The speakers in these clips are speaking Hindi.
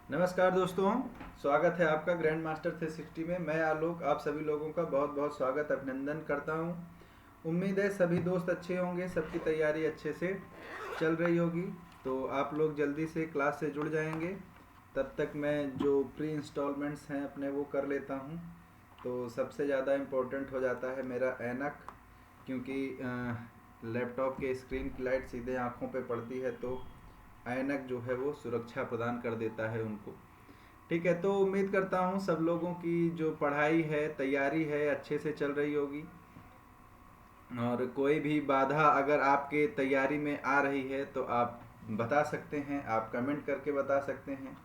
नमस्कार दोस्तों, स्वागत है आपका ग्रैंड मास्टर 360 में। मैं आलोक आप सभी लोगों का बहुत बहुत स्वागत अभिनंदन करता हूं। उम्मीद है सभी दोस्त अच्छे होंगे, सबकी तैयारी अच्छे से चल रही होगी। तो आप लोग जल्दी से क्लास से जुड़ जाएंगे। तब तक मैं जो प्री इंस्टॉलमेंट्स हैं अपने वो कर लेता हूं। तो सबसे ज़्यादा इम्पोर्टेंट हो जाता है मेरा ऐनक, क्योंकि लैपटॉप के स्क्रीन की लाइट सीधे आँखों पे पड़ती है, तो ऐनक जो है वो सुरक्षा प्रदान कर देता है उनको। ठीक है, तो उम्मीद करता हूँ सब लोगों की जो पढ़ाई है, तैयारी है, अच्छे से चल रही होगी। और कोई भी बाधा अगर आपके तैयारी में आ रही है तो आप बता सकते हैं, आप कमेंट करके बता सकते हैं,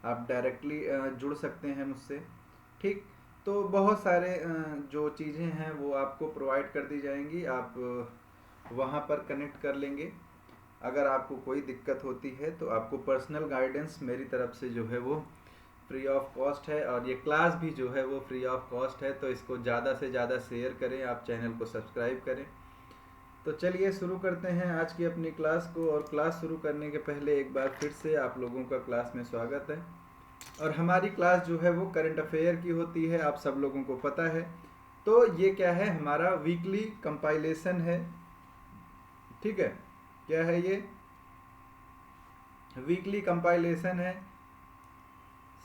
आप डायरेक्टली जुड़ सकते हैं मुझसे। ठीक, तो बहुत सारे जो चीज़ें हैं वो आपको प्रोवाइड कर दी जाएंगी, आप वहाँ पर कनेक्ट कर लेंगे। अगर आपको कोई दिक्कत होती है तो आपको पर्सनल गाइडेंस मेरी तरफ से जो है वो फ्री ऑफ कॉस्ट है, और ये क्लास भी जो है वो फ्री ऑफ कॉस्ट है। तो इसको ज़्यादा से ज़्यादा शेयर करें, आप चैनल को सब्सक्राइब करें। तो चलिए शुरू करते हैं आज की अपनी क्लास को। और क्लास शुरू करने के पहले एक बार फिर से आप लोगों का क्लास में स्वागत है। और हमारी क्लास जो है वो करंट अफेयर की होती है, आप सब लोगों को पता है। तो ये क्या है, हमारा वीकली कंपाइलेशन है। ठीक है, क्या है ये? वीकली कंपाइलेशन है,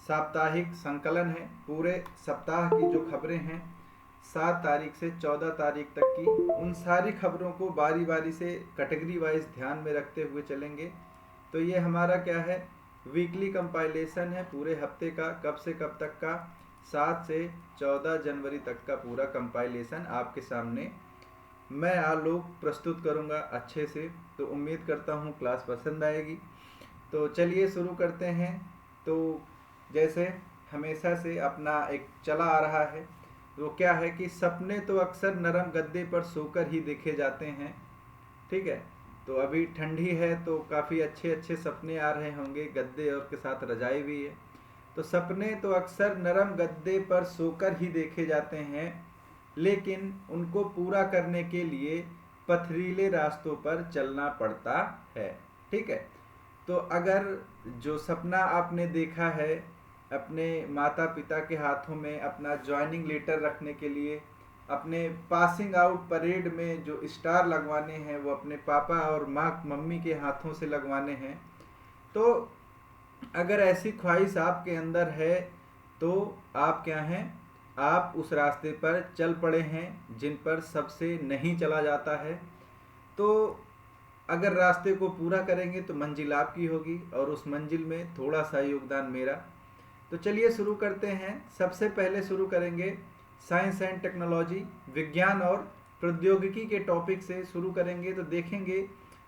साप्ताहिक संकलन है। पूरे सप्ताह की जो खबरें हैं 7 तारीख से 14 तारीख तक की, उन सारी खबरों को बारी बारी से कैटेगरी वाइज ध्यान में रखते हुए चलेंगे। तो ये हमारा क्या है, वीकली कंपाइलेशन है पूरे हफ्ते का, कब से कब तक का, 7 से 14 जनवरी तक का पूरा कंपाइलेशन आपके सामने मैं आलोक प्रस्तुत करूंगा अच्छे से। तो उम्मीद करता हूँ क्लास पसंद आएगी। तो चलिए शुरू करते हैं। तो जैसे हमेशा से अपना एक चला आ रहा है, वो क्या है कि सपने तो अक्सर नरम गद्दे पर सोकर ही देखे जाते हैं। ठीक है, तो अभी ठंडी है तो काफ़ी अच्छे अच्छे सपने आ रहे होंगे, गद्दे और के साथ रजाई भी है। तो सपने तो अक्सर नरम गद्दे पर सोकर ही देखे जाते हैं, लेकिन उनको पूरा करने के लिए पथरीले रास्तों पर चलना पड़ता है। ठीक है, तो अगर जो सपना आपने देखा है अपने माता पिता के हाथों में अपना ज्वाइनिंग लेटर रखने के लिए, अपने पासिंग आउट परेड में जो स्टार लगवाने हैं वो अपने पापा और माँ मम्मी के हाथों से लगवाने हैं, तो अगर ऐसी ख्वाहिश आपके अंदर है तो आप क्या हैं, आप उस रास्ते पर चल पड़े हैं जिन पर सबसे नहीं चला जाता है। तो अगर रास्ते को पूरा करेंगे तो मंजिल आपकी होगी, और उस मंजिल में थोड़ा सा योगदान मेरा। तो चलिए शुरू करते हैं। सबसे पहले शुरू करेंगे साइंस एंड टेक्नोलॉजी, विज्ञान और प्रौद्योगिकी के टॉपिक से शुरू करेंगे। तो देखेंगे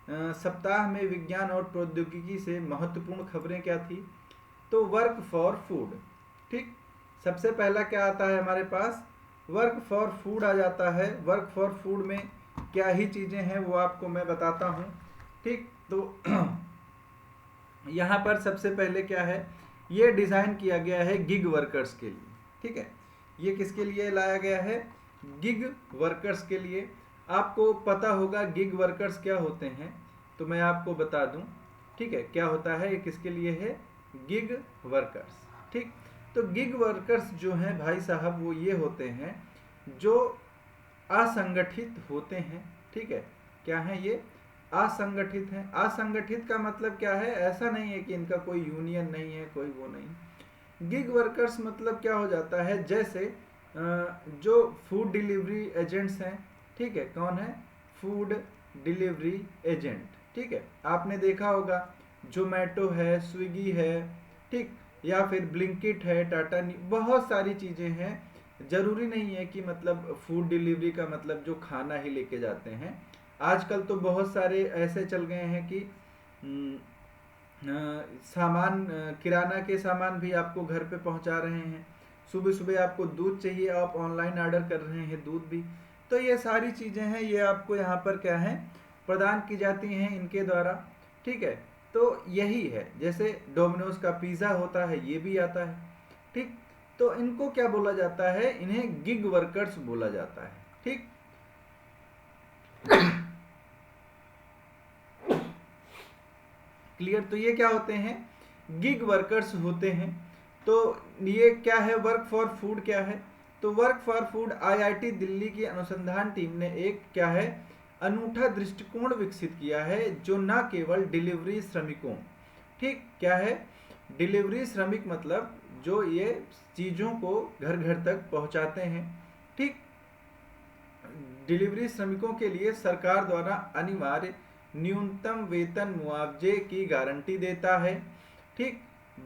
सप्ताह में विज्ञान और प्रौद्योगिकी से महत्वपूर्ण खबरें क्या थी। तो वर्क फॉर फूड। ठीक, सबसे पहला क्या आता है हमारे पास, वर्क फॉर फूड आ जाता है। वर्क फॉर फूड में क्या ही चीज़ें हैं वो आपको मैं बताता हूँ। ठीक, तो यहाँ पर सबसे पहले क्या है, ये डिज़ाइन किया गया है गिग वर्कर्स के लिए। ठीक है, ये किसके लिए लाया गया है, गिग वर्कर्स के लिए। आपको पता होगा गिग वर्कर्स क्या होते हैं, तो मैं आपको बता दूं। ठीक है, क्या होता है, ये किसके लिए है, गिग वर्कर्स। ठीक, तो गिग वर्कर्स जो हैं भाई साहब वो ये होते हैं जो असंगठित होते हैं। ठीक है, क्या है ये, असंगठित हैं। असंगठित का मतलब क्या है, ऐसा नहीं है कि इनका कोई यूनियन नहीं है, कोई वो नहीं। गिग वर्कर्स मतलब क्या हो जाता है, जैसे जो फूड डिलीवरी एजेंट्स हैं। ठीक है, कौन है, फूड डिलीवरी एजेंट। ठीक है, आपने देखा होगा जोमेटो है, स्विगी है, ठीक, या फिर ब्लिंकिट है, टाटा बहुत सारी चीज़ें हैं। ज़रूरी नहीं है कि मतलब फूड डिलीवरी का मतलब जो खाना ही लेके जाते हैं। आजकल तो बहुत सारे ऐसे चल गए हैं कि सामान, किराना के सामान भी आपको घर पे पहुंचा रहे हैं। सुबह सुबह आपको दूध चाहिए, आप ऑनलाइन ऑर्डर कर रहे हैं दूध भी। तो ये सारी चीज़ें हैं, ये आपको यहाँ पर क्या है, प्रदान की जाती हैं इनके द्वारा। ठीक है, तो यही है, जैसे डोमिनोज का पिज़्ज़ा होता है ये भी आता है। ठीक, तो इनको क्या बोला जाता है, इन्हें गिग वर्कर्स बोला जाता है। ठीक, क्लियर। तो ये क्या होते हैं, गिग वर्कर्स होते हैं। तो ये क्या है, वर्क फॉर फूड क्या है? तो work for food IIT Delhi की अनुसंधान टीम ने एक क्या है, अनूठा दृष्टिकोण विकसित किया है, जो न केवल डिलीवरी श्रमिकों, ठीक क्या है, डिलीवरी श्रमिक मतलब जो ये चीज़ों को घर घर तक पहुंचाते हैं, ठीक, डिलीवरी श्रमिकों के लिए सरकार द्वारा अनिवार्य न्यूनतम वेतन मुआवजे की गारंटी देता है, ठीक,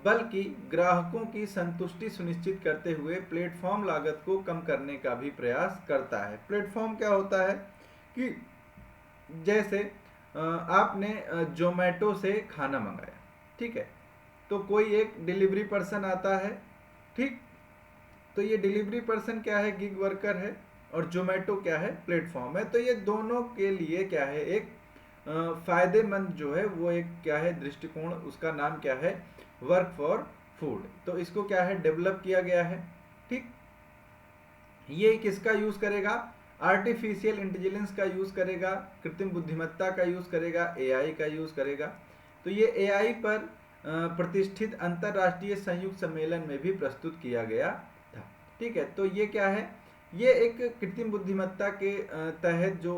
बल्कि ग्राहकों की संतुष्टि सुनिश्चित करते हुए प्लेटफॉर्म लागत को कम करने का भी प्रयास करता है। प्लेटफॉर्म क्या होता है कि जैसे आपने जोमेटो से खाना मंगाया, ठीक है, तो कोई एक डिलीवरी पर्सन आता है, ठीक, तो ये डिलीवरी पर्सन क्या है, गिग वर्कर है, और जोमेटो क्या है, प्लेटफॉर्म है। तो ये दोनों के लिए क्या है, एक फायदेमंद जो है वो एक क्या है दृष्टिकोण, उसका नाम क्या है, वर्क फॉर फूड। तो इसको क्या है, डेवलप किया गया है, ठीक। ये किसका यूज करेगा, आर्टिफिशियल इंटेलिजेंस का यूज करेगा, कृत्रिम बुद्धिमत्ता का यूज करेगा, एआई का यूज करेगा। तो ये एआई पर प्रतिष्ठित अंतरराष्ट्रीय संयुक्त सम्मेलन में भी प्रस्तुत किया गया था, ठीक है। तो ये क्या है, ये एक कृत्रिम बुद्धिमत्ता के तहत जो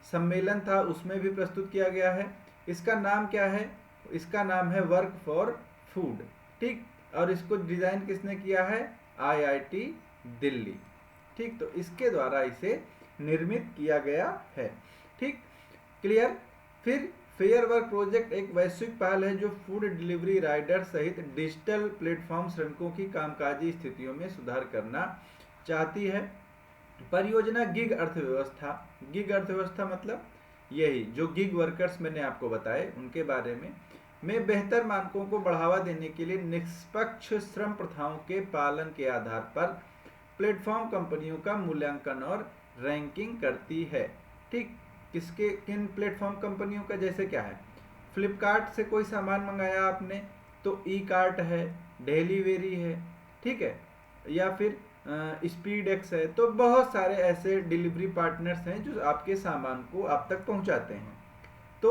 सम्मेलन था उसमें भी प्रस्तुत किया गया है। इसका नाम क्या है, इसका नाम है वर्क फॉर फूड, ठीक, और इसको डिजाइन किसने किया है, आईआईटी दिल्ली, ठीक। तो इसके द्वारा इसे निर्मित किया गया है, ठीक, क्लियर। फिर फेयर वर्क प्रोजेक्ट एक वैश्विक पहल है जो फूड डिलीवरी राइडर सहित डिजिटल प्लेटफॉर्म श्रमिकों की कामकाजी स्थितियों में सुधार करना चाहती है। परियोजना गिग अर्थव्यवस्था, गिग अर्थव्यवस्था मतलब यही जो गिग वर्कर्स मैंने आपको बताए उनके बारे में बेहतर मानकों को बढ़ावा देने के लिए निष्पक्ष श्रम प्रथाओं के पालन के आधार पर प्लेटफॉर्म कंपनियों का मूल्यांकन और रैंकिंग करती है, ठीक। किसके, किन प्लेटफॉर्म कंपनियों का, जैसे क्या है, फ्लिपकार्ट से कोई सामान मंगाया आपने तो ई कार्ट है, डेलीवेरी है, ठीक है, या फिर स्पीड एक्स है। तो बहुत सारे ऐसे डिलीवरी पार्टनर्स हैं जो आपके सामान को आप तक पहुंचाते हैं। तो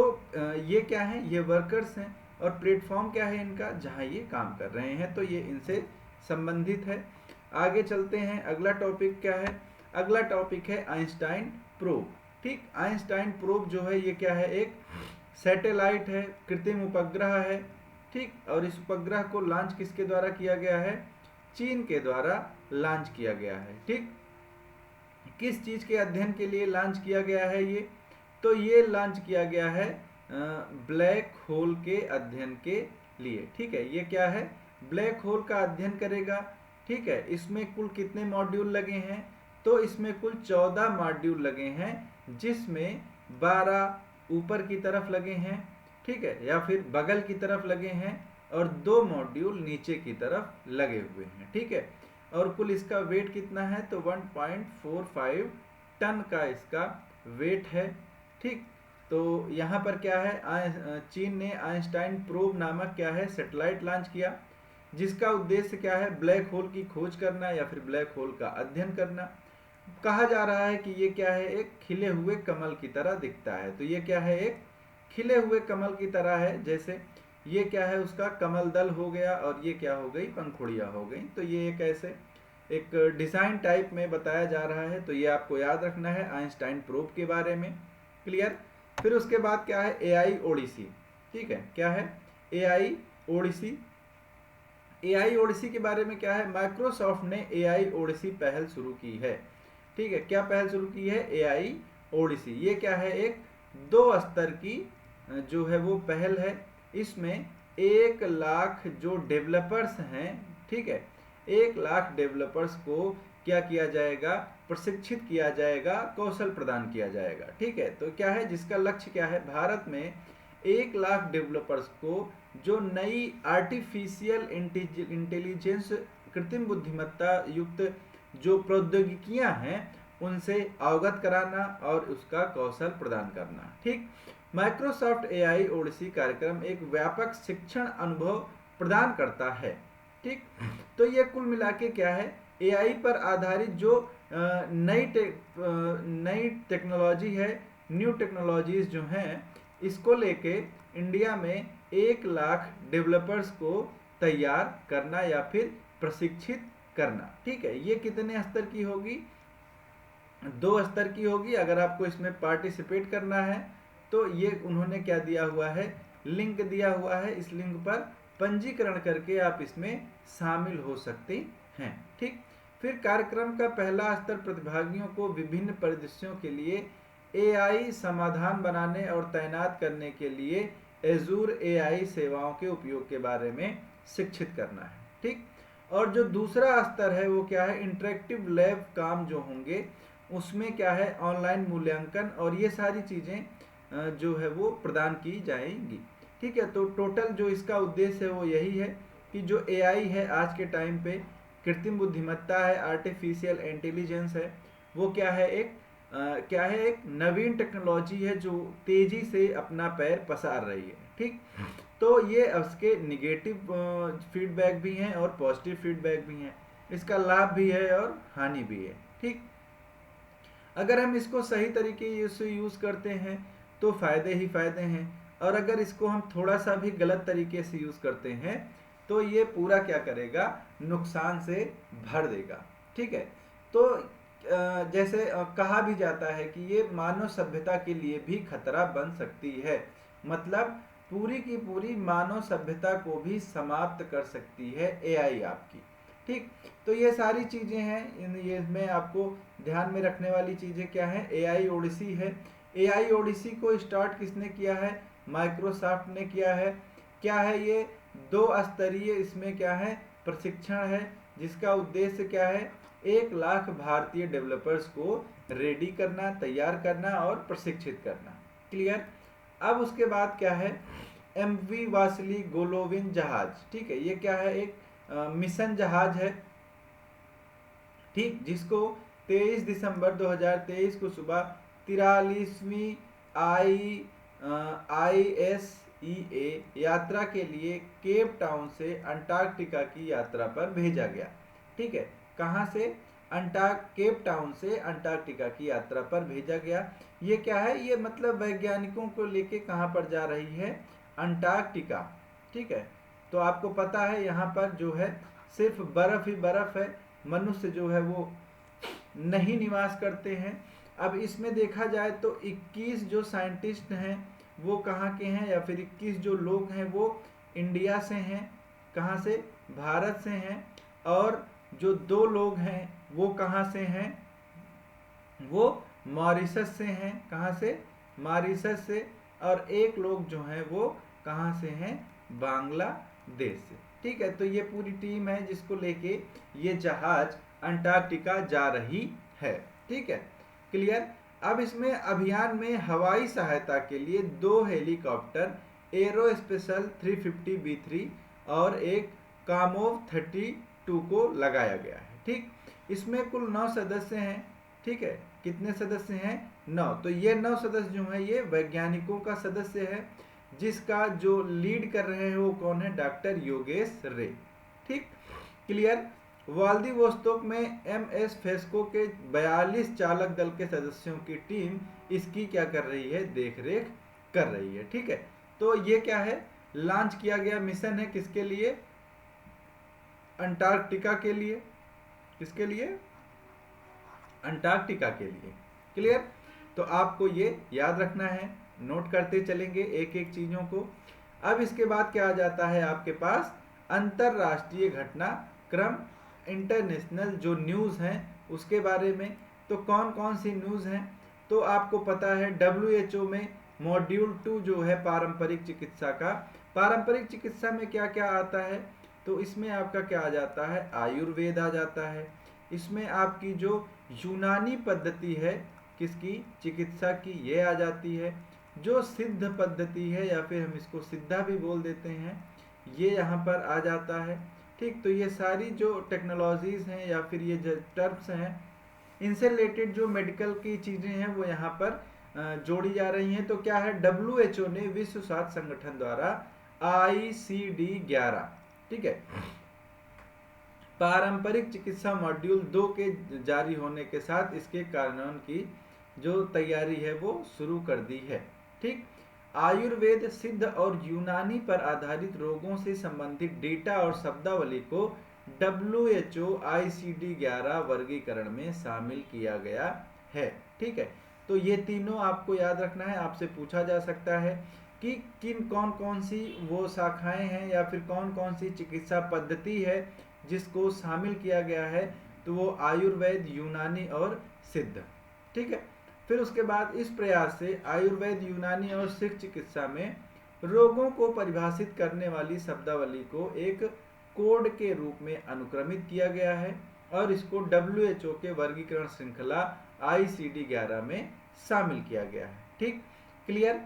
ये क्या है, ये वर्कर्स हैं, और प्लेटफॉर्म क्या है इनका, जहां ये काम कर रहे हैं, तो ये इनसे संबंधित है। आगे चलते हैं, अगला टॉपिक क्या है, अगला टॉपिक है आइंस्टाइन प्रोब, ठीक। आइंस्टाइन प्रोब जो है ये क्या है, एक सैटेलाइट है, कृत्रिम उपग्रह है, ठीक, और इस उपग्रह को लॉन्च किसके द्वारा किया गया है, चीन के द्वारा लॉन्च किया गया है, ठीक। किस चीज के अध्ययन के लिए लॉन्च किया गया है ये, तो ये लॉन्च किया गया है ब्लैक होल के अध्ययन के लिए, ठीक है। ये क्या है, ब्लैक होल का अध्ययन करेगा, ठीक है। इसमें कुल कितने मॉड्यूल लगे हैं, तो इसमें कुल 14 मॉड्यूल लगे हैं, जिसमें 12 ऊपर की तरफ लगे हैं, ठीक है, या फिर बगल की तरफ लगे हैं, और 2 मॉड्यूल नीचे की तरफ लगे हुए हैं, ठीक है। और कुल इसका वेट कितना है, तो 1.45 टन का इसका वेट है, ठीक। तो यहाँ पर क्या है, चीन ने आइंस्टाइन प्रोब नामक क्या है सैटेलाइट लॉन्च किया, जिसका उद्देश्य क्या है, ब्लैक होल की खोज करना या फिर ब्लैक होल का अध्ययन करना। कहा जा रहा है कि ये क्या है, एक खिले हुए कमल की तरह दिखता है। तो ये क्या है, एक खिले हुए कमल की तरह है, जैसे ये क्या है, उसका कमल दल हो गया, और ये क्या हो गई, पंखुड़ियाँ हो गई। तो ये एक ऐसे एक डिज़ाइन टाइप में बताया जा रहा है। तो ये आपको याद रखना है आइंस्टाइन प्रोब के बारे में, क्लियर। फिर उसके बाद क्या है, एआई ओडिसी, ठीक है, क्या है, एआई ओडिसी। एआई ओडिसी के बारे में क्या है, माइक्रोसॉफ्ट ने एआई ओडिसी पहल शुरू की है, ठीक है। क्या पहल शुरू की है, एआई ओडिसी। ये क्या है, एक 2 स्तर की जो है वो पहल है। इसमें 1 लाख जो डेवलपर्स हैं, ठीक है, 1 लाख डेवलपर्स को क्या किया जाएगा, प्रशिक्षित किया जाएगा, कौशल प्रदान किया जाएगा, ठीक है। तो क्या है, जिसका लक्ष्य क्या है, भारत में 1 लाख डेवलपर्स को जो नई आर्टिफिशियल इंटेलिजेंस, कृत्रिम बुद्धिमत्ता युक्त जो प्रौद्योगिकियां हैं उनसे अवगत कराना और उसका कौशल प्रदान करना, ठीक। माइक्रोसॉफ्ट एआई ओडिसी कार्यक्रम एक व्यापक शिक्षण अनुभव प्रदान करता है, ठीक। तो ये कुल मिला के क्या है, एआई पर आधारित जो नई टेक्नोलॉजी है, न्यू टेक्नोलॉजीज जो हैं, इसको लेके इंडिया में 1 लाख डेवलपर्स को तैयार करना या फिर प्रशिक्षित करना। ठीक है, ये कितने स्तर की होगी? 2 स्तर की होगी। अगर आपको इसमें पार्टिसिपेट करना है तो ये उन्होंने क्या दिया हुआ है, लिंक दिया हुआ है। इस लिंक पर पंजीकरण करके आप इसमें शामिल हो सकते हैं। ठीक, फिर कार्यक्रम का पहला स्तर प्रतिभागियों को विभिन्न परिदृश्यों के लिए AI समाधान बनाने और तैनात करने के लिए एजूर AI सेवाओं के उपयोग के बारे में शिक्षित करना है। ठीक, और जो दूसरा स्तर है वो क्या है, इंटरेक्टिव लैब काम जो होंगे उसमें क्या है, ऑनलाइन मूल्यांकन और ये सारी चीज़ें जो है वो प्रदान की जाएंगी। ठीक है, तो टोटल जो इसका उद्देश्य है वो यही है कि जो AI है आज के टाइम पे, कृत्रिम बुद्धिमत्ता है, आर्टिफिशियल इंटेलिजेंस है, वो क्या है, एक नवीन टेक्नोलॉजी है जो तेजी से अपना पैर पसार रही है। ठीक, तो ये उसके निगेटिव फीडबैक भी हैं और पॉजिटिव फीडबैक भी हैं, इसका लाभ भी है और हानि भी है। ठीक, अगर हम इसको सही तरीके से यूज़ करते हैं तो फ़ायदे ही फ़ायदे हैं, और अगर इसको हम थोड़ा सा भी गलत तरीके से यूज़ करते हैं तो ये पूरा क्या करेगा, नुकसान से भर देगा। ठीक है, तो जैसे कहा भी जाता है कि ये मानव सभ्यता के लिए भी खतरा बन सकती है, मतलब पूरी की पूरी मानव सभ्यता को भी समाप्त कर सकती है AI आपकी। ठीक, तो ये सारी चीज़ें हैं, ये इसमें आपको ध्यान में रखने वाली चीज़ें क्या है, AI ओडिसी है। AI ओडिसी को स्टार्ट किसने किया है, माइक्रोसॉफ्ट ने किया है। क्या है ये, 2 स्तरीय इसमें क्या है, प्रशिक्षण है, जिसका उद्देश्य क्या है, 1 लाख भारतीय डेवलपर्स को रेडी करना, तैयार करना और प्रशिक्षित करना। क्लियर? अब उसके बाद क्या है, MV वासिली गोलोविन जहाज। ठीक है, ये क्या है, एक मिशन जहाज है। ठीक, जिसको 23 दिसंबर 2023 को सुबह 43वीं ISEA यात्रा के लिए केप टाउन से अंटार्कटिका की यात्रा पर भेजा गया। ठीक है, कहाँ से, केप टाउन से अंटार्कटिका की यात्रा पर भेजा गया। ये क्या है, ये मतलब वैज्ञानिकों को लेके कहाँ पर जा रही है, अंटार्कटिका। ठीक है, तो आपको पता है यहाँ पर जो है सिर्फ बर्फ ही बर्फ है, मनुष्य जो है वो नहीं निवास करते हैं। अब इसमें देखा जाए तो 21 जो साइंटिस्ट हैं वो कहाँ के हैं, या फिर 21 जो लोग हैं वो इंडिया से हैं, कहाँ से, भारत से हैं, और जो 2 लोग हैं वो कहाँ से हैं, वो मॉरिशस से हैं। कहाँ से, मॉरिशस से। और 1 लोग जो हैं वो कहाँ से हैं, बांग्लादेश से। ठीक है, तो ये पूरी टीम है जिसको लेके ये जहाज अंटार्कटिका जा रही है। ठीक है, क्लियर? अब इसमें अभियान में हवाई सहायता के लिए 2 हेलीकॉप्टर एरोस्पेशल 350B3 और एक कामोव 32 को लगाया गया है। ठीक, इसमें कुल 9 सदस्य हैं। ठीक है, कितने सदस्य हैं, 9। तो ये 9 सदस्य जो हैं ये वैज्ञानिकों का सदस्य है, जिसका जो लीड कर रहे हैं वो कौन है, डॉक्टर योगेश रे। ठीक, क्लियर? व्लादिवोस्तोक में MS फेस्को के 42 चालक दल के सदस्यों की टीम इसकी क्या कर रही है, देख रेख कर रही है। ठीक है, तो ये क्या है, लॉन्च किया गया मिशन है, किसके लिए, अंटार्कटिका के लिए। किसके लिए, अंटार्कटिका के लिए। क्लियर? तो आपको ये याद रखना है, नोट करते चलेंगे एक एक चीज़ों को। अब इसके बाद क्या आ जाता है आपके पास, अंतरराष्ट्रीय घटनाक्रम, इंटरनेशनल जो न्यूज़ हैं उसके बारे में। तो कौन कौन सी न्यूज़ हैं, तो आपको पता है WHO में मॉड्यूल 2 जो है पारंपरिक चिकित्सा का, पारंपरिक चिकित्सा में क्या क्या आता है, तो इसमें आपका क्या आ जाता है, आयुर्वेद आ जाता है। इसमें आपकी जो यूनानी पद्धति है किसकी, चिकित्सा की, ये आ जाती है। जो सिद्ध पद्धति है या फिर हम इसको सिद्धा भी बोल देते हैं, ये यहाँ पर आ जाता है। ठीक, तो ये सारी जो टेक्नोलॉजीज़ हैं या फिर ये जो टर्म्स हैं, इनसे रिलेटेड जो मेडिकल की चीज़ें हैं वो यहाँ पर जोड़ी जा रही हैं। तो क्या है, WHO ने विश्व स्वास्थ्य संगठन द्वारा ICD-11, ठीक है, पारंपरिक चिकित्सा मॉड्यूल 2 के जारी होने के साथ इसके कार्यान्वयन की जो तैयारी है वो शुरू कर दी है। ठीक, आयुर्वेद, सिद्ध और यूनानी पर आधारित रोगों से संबंधित डेटा और शब्दावली को WHO ICD 11 वर्गीकरण में शामिल किया गया है। ठीक है, तो ये तीनों आपको याद रखना है। आपसे पूछा जा सकता है कि किन कौन कौन सी वो शाखाएं हैं या फिर कौन कौन सी चिकित्सा पद्धति है जिसको शामिल किया गया है, तो वो आयुर्वेद, यूनानी और सिद्ध। ठीक है, फिर उसके बाद इस प्रयास से आयुर्वेद, यूनानी और सिद्ध चिकित्सा में रोगों को परिभाषित करने वाली शब्दावली को एक कोड के रूप में अनुक्रमित किया गया है और इसको WHO के वर्गीकरण श्रृंखला ICD 11 में शामिल किया गया है। ठीक, क्लियर।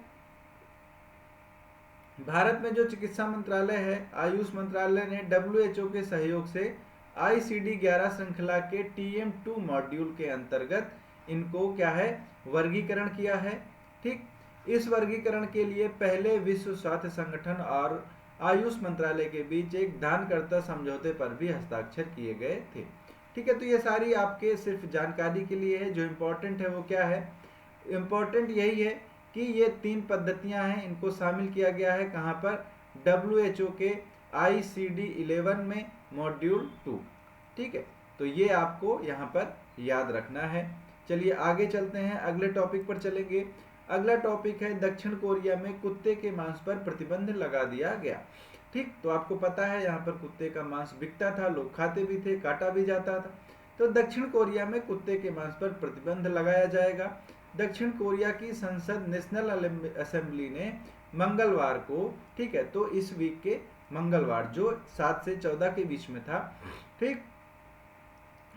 भारत में जो चिकित्सा मंत्रालय है, आयुष मंत्रालय ने WHO के सहयोग से ICD 11 श्रृंखला के TM2 मॉड्यूल के अंतर्गत इनको क्या है, वर्गीकरण किया है। ठीक, इस वर्गीकरण के लिए पहले विश्व स्वास्थ्य संगठन और आयुष मंत्रालय के बीच एक दानकर्ता समझौते पर भी हस्ताक्षर किए गए थे। ठीक है, तो ये सारी आपके सिर्फ जानकारी के लिए है। जो इम्पोर्टेंट है वो क्या है, इम्पोर्टेंट यही है कि ये 3 पद्धतियां हैं, इनको शामिल किया गया है कहाँ पर, WHO के ICD 11 में मॉड्यूल 2। ठीक है, तो ये आपको यहाँ पर याद रखना है। चलिए आगे चलते हैं, अगले टॉपिक पर चलेंगे। अगला टॉपिक है दक्षिण कोरिया में कुत्ते के मांस पर प्रतिबंध लगा दिया गया। ठीक, तो आपको पता है यहाँ पर कुत्ते का मांस बिकता था, लोग खाते भी थे, काटा भी जाता था। तो दक्षिण कोरिया में कुत्ते के मांस पर प्रतिबंध लगाया जाएगा। दक्षिण कोरिया की संसद नेशनल असेंबली ने मंगलवार को, ठीक है, तो इस वीक के मंगलवार जो 7 से 14 के बीच में था, ठीक,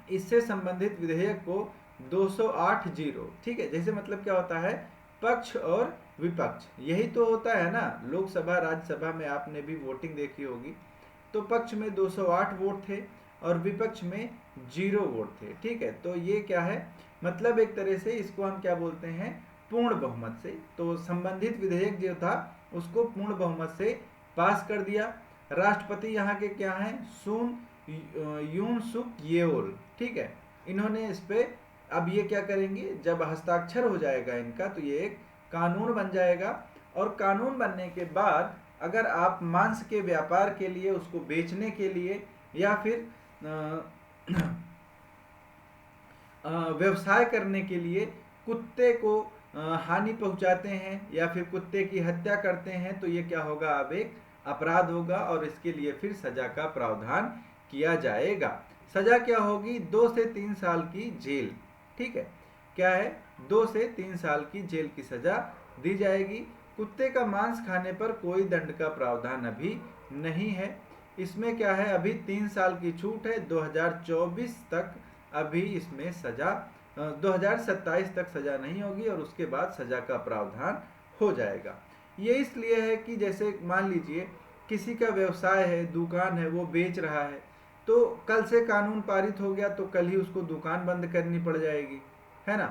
इससे संबंधित विधेयक को 208-0, ठीक है, जैसे मतलब क्या होता है, पक्ष और विपक्ष, यही तो होता है ना, लोकसभा राज्यसभा में आपने भी वोटिंग देखी होगी। तो पक्ष में 208 वोट थे और विपक्ष में 0 वोट थे। ठीक है, तो ये क्या है, मतलब एक तरह से इसको हम क्या बोलते हैं, पूर्ण बहुमत से। तो संबंधित विधेयक जो था उसको पूर्ण बहुमत से पास कर दिया। राष्ट्रपति यहाँ के क्या हैं, यून सुक येओल। ठीक है, इन्होंने इस पे अब ये क्या करेंगे, जब हस्ताक्षर हो जाएगा इनका तो ये एक कानून बन जाएगा। और कानून बनने के बाद अगर आप मांस के व्यापार के लिए, उसको बेचने के लिए या फिर व्यवसाय करने के लिए कुत्ते को हानि पहुंचाते हैं या फिर कुत्ते की हत्या करते हैं, तो ये क्या होगा, अब एक अपराध होगा और इसके लिए फिर सजा का प्रावधान किया जाएगा। सजा क्या होगी, 2 से 3 साल की जेल। ठीक है, क्या है, 2 से 3 साल की जेल की सजा दी जाएगी। कुत्ते का मांस खाने पर कोई दंड का प्रावधान अभी नहीं है। इसमें क्या है, अभी 3 साल की छूट है, 2024 तक अभी इसमें सजा, 2027 तक सजा नहीं होगी और उसके बाद सजा का प्रावधान हो जाएगा। ये इसलिए है कि जैसे मान लीजिए किसी का व्यवसाय है, दुकान है, वो बेच रहा है, तो कल से कानून पारित हो गया तो कल ही उसको दुकान बंद करनी पड़ जाएगी, है ना।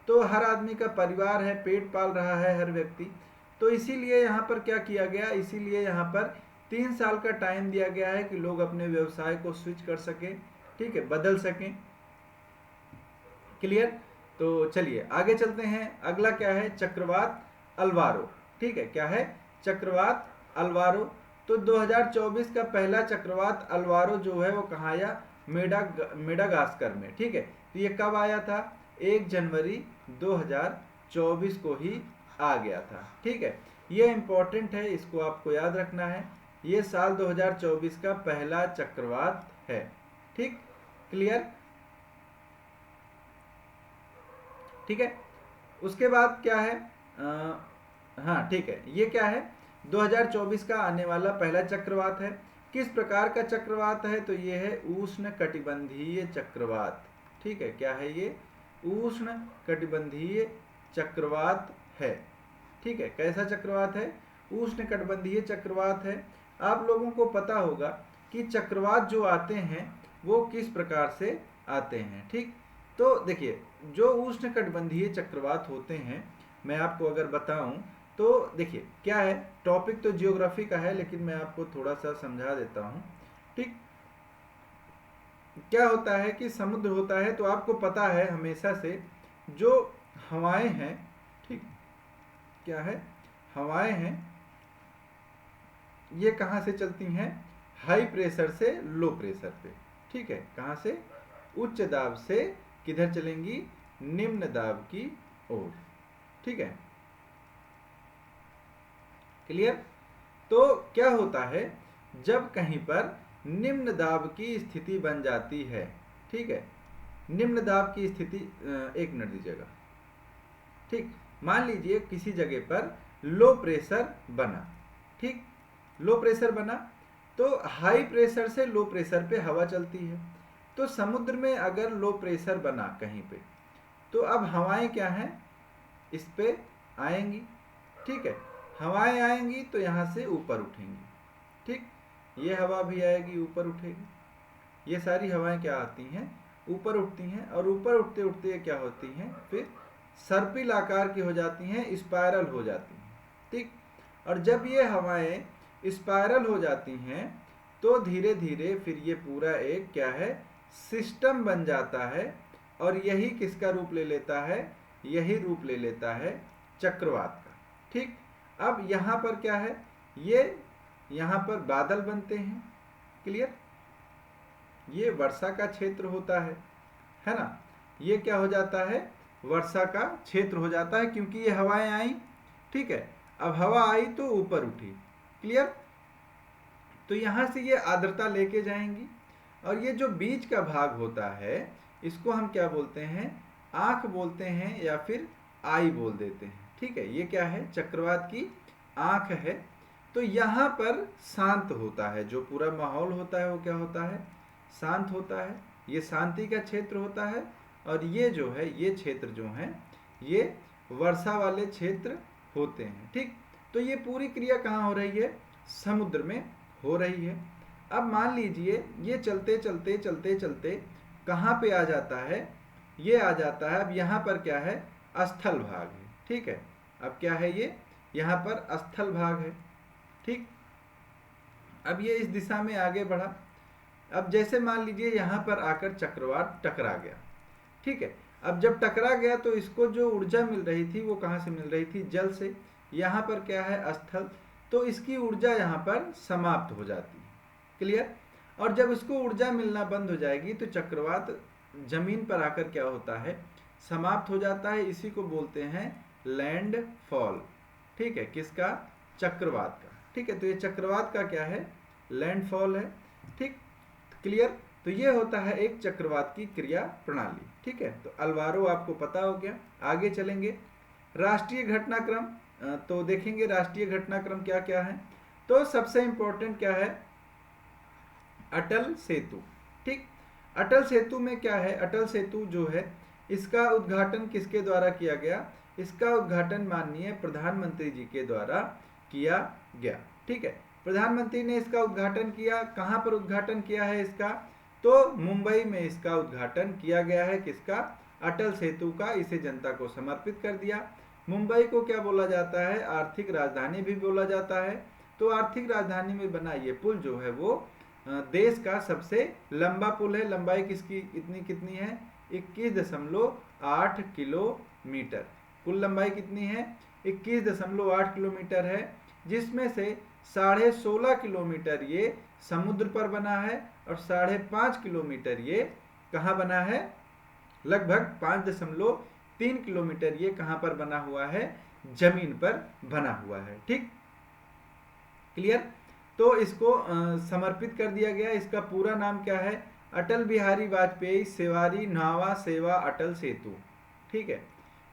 तो हर आदमी का परिवार है, पेट पाल रहा है हर व्यक्ति, तो इसीलिए यहाँ पर क्या किया गया, इसीलिए यहाँ पर 3 साल का टाइम दिया गया है कि लोग अपने व्यवसाय को स्विच कर सकें, ठीक है, बदल सकें। क्लियर। तो चलिए आगे चलते हैं। अगला क्या है, चक्रवात अल्वारो। ठीक है, क्या है, चक्रवात अल्वारो। तो 2024 का पहला चक्रवात अल्वारो जो है वो कहाँ आया, मेडागास्कर में। ठीक है, तो ये कब आया था, 1 जनवरी 2024 को ही आ गया था। ठीक है, ये इंपॉर्टेंट है, इसको आपको याद रखना है। ये साल 2024 का पहला चक्रवात है। ठीक, क्लियर। ठीक है, उसके बाद क्या है, हाँ ठीक है, ये क्या है, 2024 का आने वाला पहला चक्रवात है। किस प्रकार का चक्रवात है, तो ये है उष्ण कटिबंधीय चक्रवात। ठीक है, क्या है ये, उष्ण कटिबंधीय चक्रवात है। ठीक है, कैसा चक्रवात है, उष्ण कटिबंधीय चक्रवात है। आप लोगों को पता होगा कि चक्रवात जो आते हैं वो किस प्रकार से आते हैं। ठीक, तो देखिए जो उष्ण कटिबंधीय चक्रवात होते हैं, मैं आपको अगर बताऊं तो देखिए क्या है, टॉपिक तो जियोग्राफी का है लेकिन मैं आपको थोड़ा सा समझा देता हूं। ठीक, क्या होता है कि समुद्र होता है, तो आपको पता है हमेशा से जो हवाएं हैं, ठीक, क्या है, हवाएं हैं ये कहाँ से चलती हैं? हाई प्रेशर से लो प्रेशर पे। ठीक है, कहाँ से? उच्च दाब से किधर चलेंगी? निम्न दाब की ओर। ठीक है, क्लियर? तो क्या होता है जब कहीं पर निम्न दाब की स्थिति बन जाती है, ठीक है, निम्न दाब की स्थिति, एक मिनट दीजिएगा। ठीक, मान लीजिए किसी जगह पर लो प्रेशर बना, ठीक, लो प्रेशर बना, तो हाई प्रेशर से लो प्रेशर पे हवा चलती है। तो समुद्र में अगर लो प्रेशर बना कहीं पे, तो अब हवाएं क्या हैं? इस पे आएंगी। ठीक है, हवाएं आएंगी तो यहाँ से ऊपर उठेंगी। ठीक, ये हवा भी आएगी, ऊपर उठेगी। ये सारी हवाएं क्या आती हैं? ऊपर उठती हैं, और ऊपर उठते उठते ये क्या होती हैं? फिर सर्पिल आकार की हो जाती हैं, स्पाइरल हो जाती हैं। ठीक, और जब ये हवाएं स्पाइरल हो जाती हैं तो धीरे धीरे फिर ये पूरा एक क्या है? सिस्टम बन जाता है, और यही किसका रूप ले लेता है? यही रूप ले लेता है चक्रवात का। ठीक, अब यहाँ पर क्या है? ये यहाँ पर बादल बनते हैं। क्लियर? ये वर्षा का क्षेत्र होता है ना? ये क्या हो जाता है? वर्षा का क्षेत्र हो जाता है, क्योंकि ये हवाएं आई। ठीक है, अब हवा आई तो ऊपर उठी। क्लियर? तो यहाँ से ये आर्द्रता लेके जाएंगी, और ये जो बीच का भाग होता है इसको हम क्या बोलते हैं? आंख बोलते हैं, या फिर आई बोल देते हैं। ठीक है, ये क्या है? चक्रवात की आंख है। तो यहाँ पर शांत होता है, जो पूरा माहौल होता है वो क्या होता है? शांत होता है। ये शांति का क्षेत्र होता है, और ये जो है, ये क्षेत्र जो है ये वर्षा वाले क्षेत्र होते हैं। ठीक, तो ये पूरी क्रिया कहाँ हो रही है? समुद्र में हो रही है। अब मान लीजिए ये चलते चलते चलते चलते कहाँ पे आ जाता है? ये आ जाता है, अब यहाँ पर क्या है? स्थल भाग है। ठीक है, अब क्या है? ये यहाँ पर स्थल भाग है। ठीक, अब ये इस दिशा में आगे बढ़ा। अब जैसे मान लीजिए यहाँ पर आकर चक्रवात टकरा गया। ठीक है, अब जब टकरा गया तो इसको जो ऊर्जा मिल रही थी वो कहाँ से मिल रही थी? जल से। यहाँ पर क्या है? स्थल, तो इसकी ऊर्जा यहाँ पर समाप्त हो जाती है। क्लियर? और जब इसको ऊर्जा मिलना बंद हो जाएगी तो चक्रवात जमीन पर आकर क्या होता है? समाप्त हो जाता है। इसी को बोलते हैं लैंड फॉल। ठीक है, किसका? चक्रवात का। ठीक है, तो ये चक्रवात का क्या है? लैंडफॉल है। ठीक, क्लियर? तो ये होता है एक चक्रवात की क्रिया प्रणाली। ठीक है, तो अल्वारो आपको पता हो गया। आगे चलेंगे, राष्ट्रीय घटनाक्रम। तो देखेंगे राष्ट्रीय घटनाक्रम क्या क्या है। तो सबसे इंपॉर्टेंट क्या है? अटल सेतु। ठीक, अटल सेतु में क्या है? अटल सेतु जो है इसका उद्घाटन किसके द्वारा किया गया? इसका उद्घाटन माननीय प्रधानमंत्री जी के द्वारा किया गया। ठीक है, प्रधानमंत्री ने इसका उद्घाटन किया। कहाँ पर उद्घाटन किया है इसका? तो मुंबई में इसका उद्घाटन किया गया है। किसका? अटल सेतु का। इसे जनता को समर्पित कर दिया। मुंबई को क्या बोला जाता है? आर्थिक राजधानी भी बोला जाता है। तो आर्थिक राजधानी में बना ये पुल जो है वो देश का सबसे लंबा पुल है। लंबाई किसकी इतनी कितनी है? 21.8 किलोमीटर। कुल लंबाई कितनी है? 21.8 किलोमीटर है, जिसमें से 16.5 किलोमीटर ये समुद्र पर बना है, और 5.5 किलोमीटर ये कहाँ बना है? लगभग 5.3 किलोमीटर ये कहाँ पर बना हुआ है? जमीन पर बना हुआ है। ठीक, क्लियर? तो इसको समर्पित कर दिया गया। इसका पूरा नाम क्या है? अटल बिहारी वाजपेयी सेवारी न्हावा सेवा अटल सेतु। ठीक है,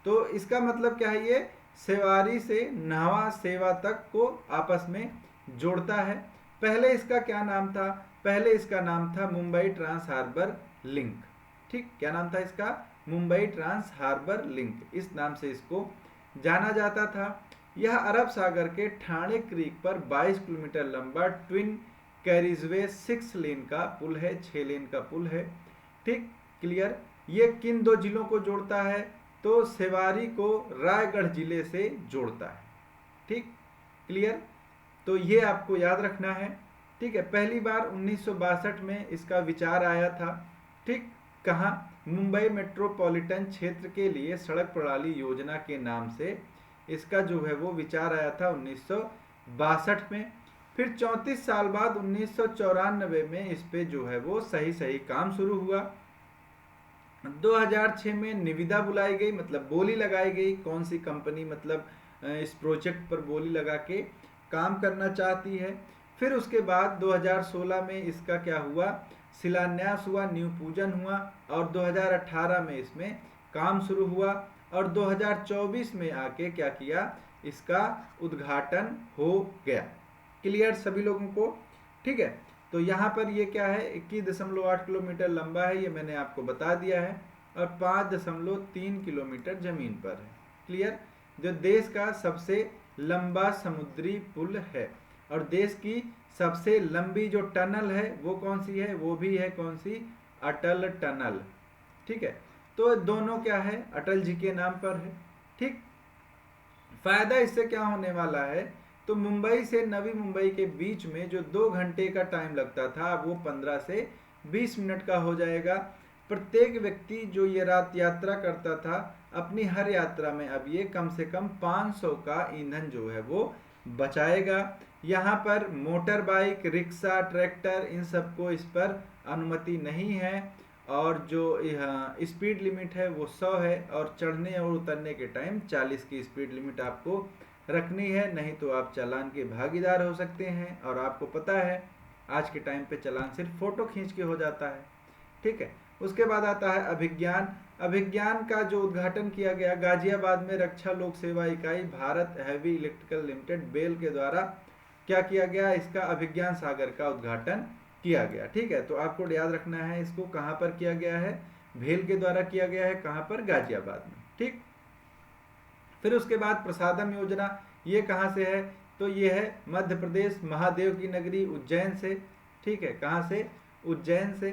तो इसका मतलब क्या है? ये सेवारी से न्हावा सेवा तक को आपस में जोड़ता है। पहले इसका क्या नाम था? पहले इसका नाम था मुंबई ट्रांस हार्बर लिंक। ठीक, क्या नाम था इसका? Mumbai trans harbour link. इस नाम से इसको जाना जाता था। यह अरब सागर के ठाणे क्रीक पर 22 किलोमीटर लंबा ट्विन कैरिजवे 6 लेन का पुल है। 6 लेन का पुल है। ठीक, क्लियर? ये किन दो जिलों को जोड़ता है? तो सेवारी को रायगढ़ जिले से जोड़ता है। ठीक, क्लियर? तो ये आपको याद रखना है। ठीक है, पहली बार 1962 में इसका विचार आया था। ठीक, कहाँ? मुंबई मेट्रोपॉलिटन क्षेत्र के लिए सड़क प्रणाली योजना के नाम से इसका जो है वो विचार आया था 1962 में। फिर 34 साल बाद 1994 में इस पे जो है वो सही काम शुरू हुआ। 2006 में निविदा बुलाई गई, मतलब बोली लगाई गई, कौन सी कंपनी मतलब इस प्रोजेक्ट पर बोली लगा के काम करना चाहती है। फिर उसके बाद 2016 में इसका क्या हुआ, शिलान्यास हुआ, न्यू पूजन हुआ, और 2018 में इसमें काम शुरू हुआ, और 2024 में आके क्या किया, इसका उद्घाटन हो गया। क्लियर सभी लोगों को? ठीक है, तो यहाँ पर ये क्या है, 21.8 किलोमीटर लंबा है, ये मैंने आपको बता दिया है, और 5.3 किलोमीटर जमीन पर है। क्लियर? जो देश का सबसे लंबा समुद्री पुल है, और देश की सबसे लंबी जो टनल है वो कौन सी है, वो भी है कौन सी, अटल टनल। ठीक है, तो दोनों क्या है, अटल जी के नाम पर है। ठीक, फायदा इससे क्या होने वाला है, तो मुंबई से नवी मुंबई के बीच में जो 2 घंटे का टाइम लगता था, अब वो 15 से 20 मिनट का हो जाएगा। प्रत्येक व्यक्ति जो ये रात यात्रा करता था, अपनी हर यात्रा में अब ये कम से कम 500 का ईंधन जो है वो बचाएगा। यहाँ पर मोटर बाइक, रिक्शा, ट्रैक्टर, इन सबको इस पर अनुमति नहीं है, और जो स्पीड लिमिट है वो 100 है, और चढ़ने और उतरने के टाइम 40 की स्पीड लिमिट आपको रखनी है, नहीं तो आप चालान के भागीदार हो सकते हैं। और आपको पता है आज के टाइम पे चालान सिर्फ फोटो खींच के हो जाता है। ठीक है, उसके बाद आता है अभिज्ञान। अभिज्ञान का जो उद्घाटन किया गया गाजियाबाद में रक्षा लोक सेवा इकाई Bharat heavy electrical limited BEL के द्वारा क्या किया गया, इसका अभिज्ञान सागर का उद्घाटन किया गया। ठीक है, तो आपको याद रखना है इसको, कहाँ पर किया गया है, भेल के द्वारा किया गया है, कहाँ पर, गाजियाबाद में। ठीक, फिर उसके बाद प्रसादम योजना, ये कहाँ से है, तो ये है मध्य प्रदेश, महादेव की नगरी उज्जैन से। ठीक है, कहाँ से, उज्जैन से।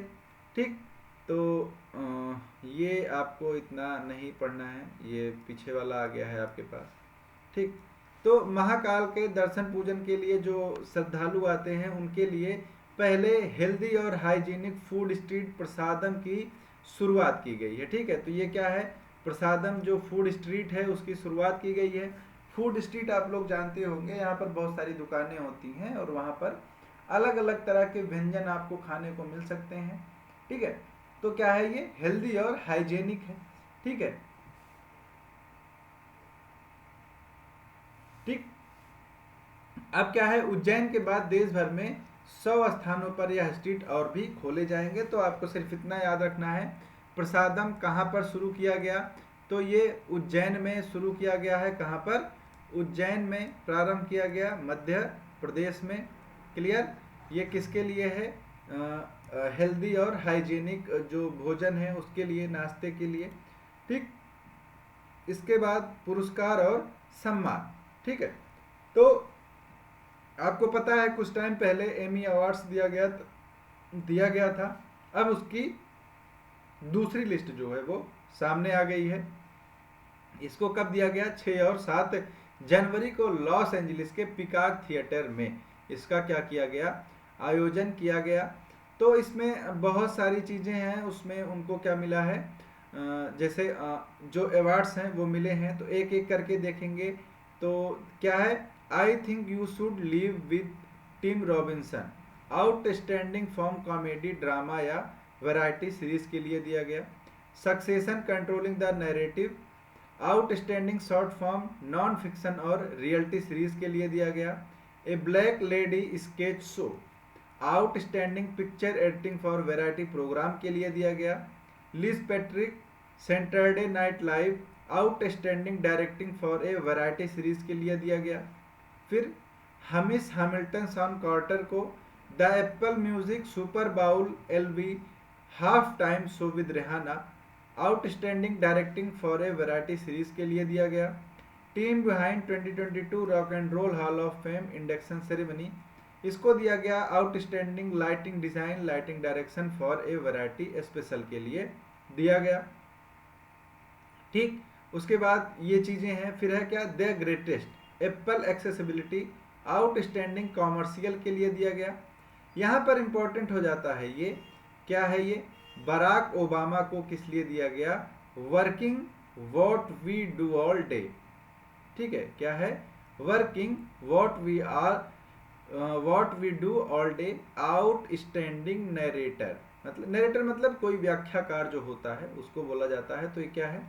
ठीक, तो ये आपको इतना नहीं पढ़ना है, ये पीछे वाला आ गया है आपके पास। ठीक, तो महाकाल के दर्शन पूजन के लिए जो श्रद्धालु आते हैं उनके लिए पहले हेल्दी और हाइजीनिक फूड स्ट्रीट प्रसादम की शुरुआत की गई है। ठीक है, तो ये क्या है, प्रसादम जो फूड स्ट्रीट है उसकी शुरुआत की गई है। फूड स्ट्रीट आप लोग जानते होंगे, यहाँ पर बहुत सारी दुकानें होती हैं और वहाँ पर अलग अलग तरह के व्यंजन आपको खाने को मिल सकते हैं। ठीक है, तो क्या है, ये हेल्दी और हाइजेनिक है। ठीक है, ठीक, अब क्या है, उज्जैन के बाद देश भर में 100 स्थानों पर यह स्ट्रीट और भी खोले जाएंगे। तो आपको सिर्फ इतना याद रखना है, प्रसादम कहाँ पर शुरू किया गया, तो ये उज्जैन में शुरू किया गया है। कहाँ पर, उज्जैन में प्रारंभ किया गया, मध्य प्रदेश में। क्लियर? ये किसके लिए है, हेल्दी और हाइजीनिक जो भोजन है उसके लिए, नाश्ते के लिए। ठीक, इसके बाद पुरस्कार और सम्मान। ठीक है, तो आपको पता है कुछ टाइम पहले एमी अवार्ड्स दिया गया था, अब उसकी दूसरी लिस्ट जो है वो सामने आ गई है। इसको कब दिया गया, 6 और 7 जनवरी को लॉस एंजलिस के पिकाक थिएटर में इसका क्या किया गया, आयोजन किया गया। तो इसमें बहुत सारी चीज़ें हैं, उसमें उनको क्या मिला है, जैसे जो अवार्ड्स हैं वो मिले हैं, तो एक एक करके देखेंगे। तो क्या है, I think you should leave with Tim Robinson, outstanding form comedy drama या वैरायटी सीरीज के लिए दिया गया। Succession controlling the narrative, outstanding short form non fiction और रियलिटी सीरीज के लिए दिया गया। A black lady sketch show, outstanding picture editing for variety program के लिए दिया गया। Liz Patrick, Saturday night live, outstanding directing for a variety series के लिए दिया गया। फिर हमिश हैमिल्टन शॉन कार्टर को the Apple Music Super Bowl LV half time show with Rihanna, outstanding directing for a variety series के लिए दिया गया। Team behind 2022 rock and roll hall of fame induction ceremony, इसको दिया गया outstanding lighting design lighting direction for a variety special के लिए दिया गया। ठीक, उसके बाद ये चीज़ें हैं। फिर है क्या, the greatest Apple accessibility, outstanding commercial के लिए दिया गया। यहाँ पर इंपॉर्टेंट हो जाता है ये, क्या है ये, बराक ओबामा को किस लिए दिया गया, working what we do all day, ठीक है, क्या है, working what we do all day, outstanding narrator, मतलब नरेटर मतलब कोई व्याख्याकार जो होता है उसको बोला जाता है। तो ये क्या है,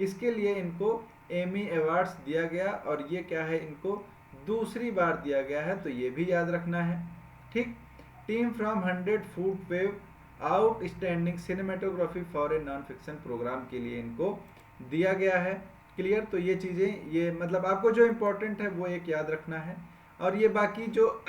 इसके लिए इनको एमी अवार्ड्स दिया गया और ये क्या है, इनको दूसरी बार दिया गया है, तो ये भी याद रखना है। ठीक, team from 100 foot wave outstanding cinematography for a non fiction programme के लिए इनको दिया गया है। क्लियर, तो ये चीज़ें, ये मतलब आपको जो इम्पोर्टेंट है वो एक याद रखना है। और ये बाकी जो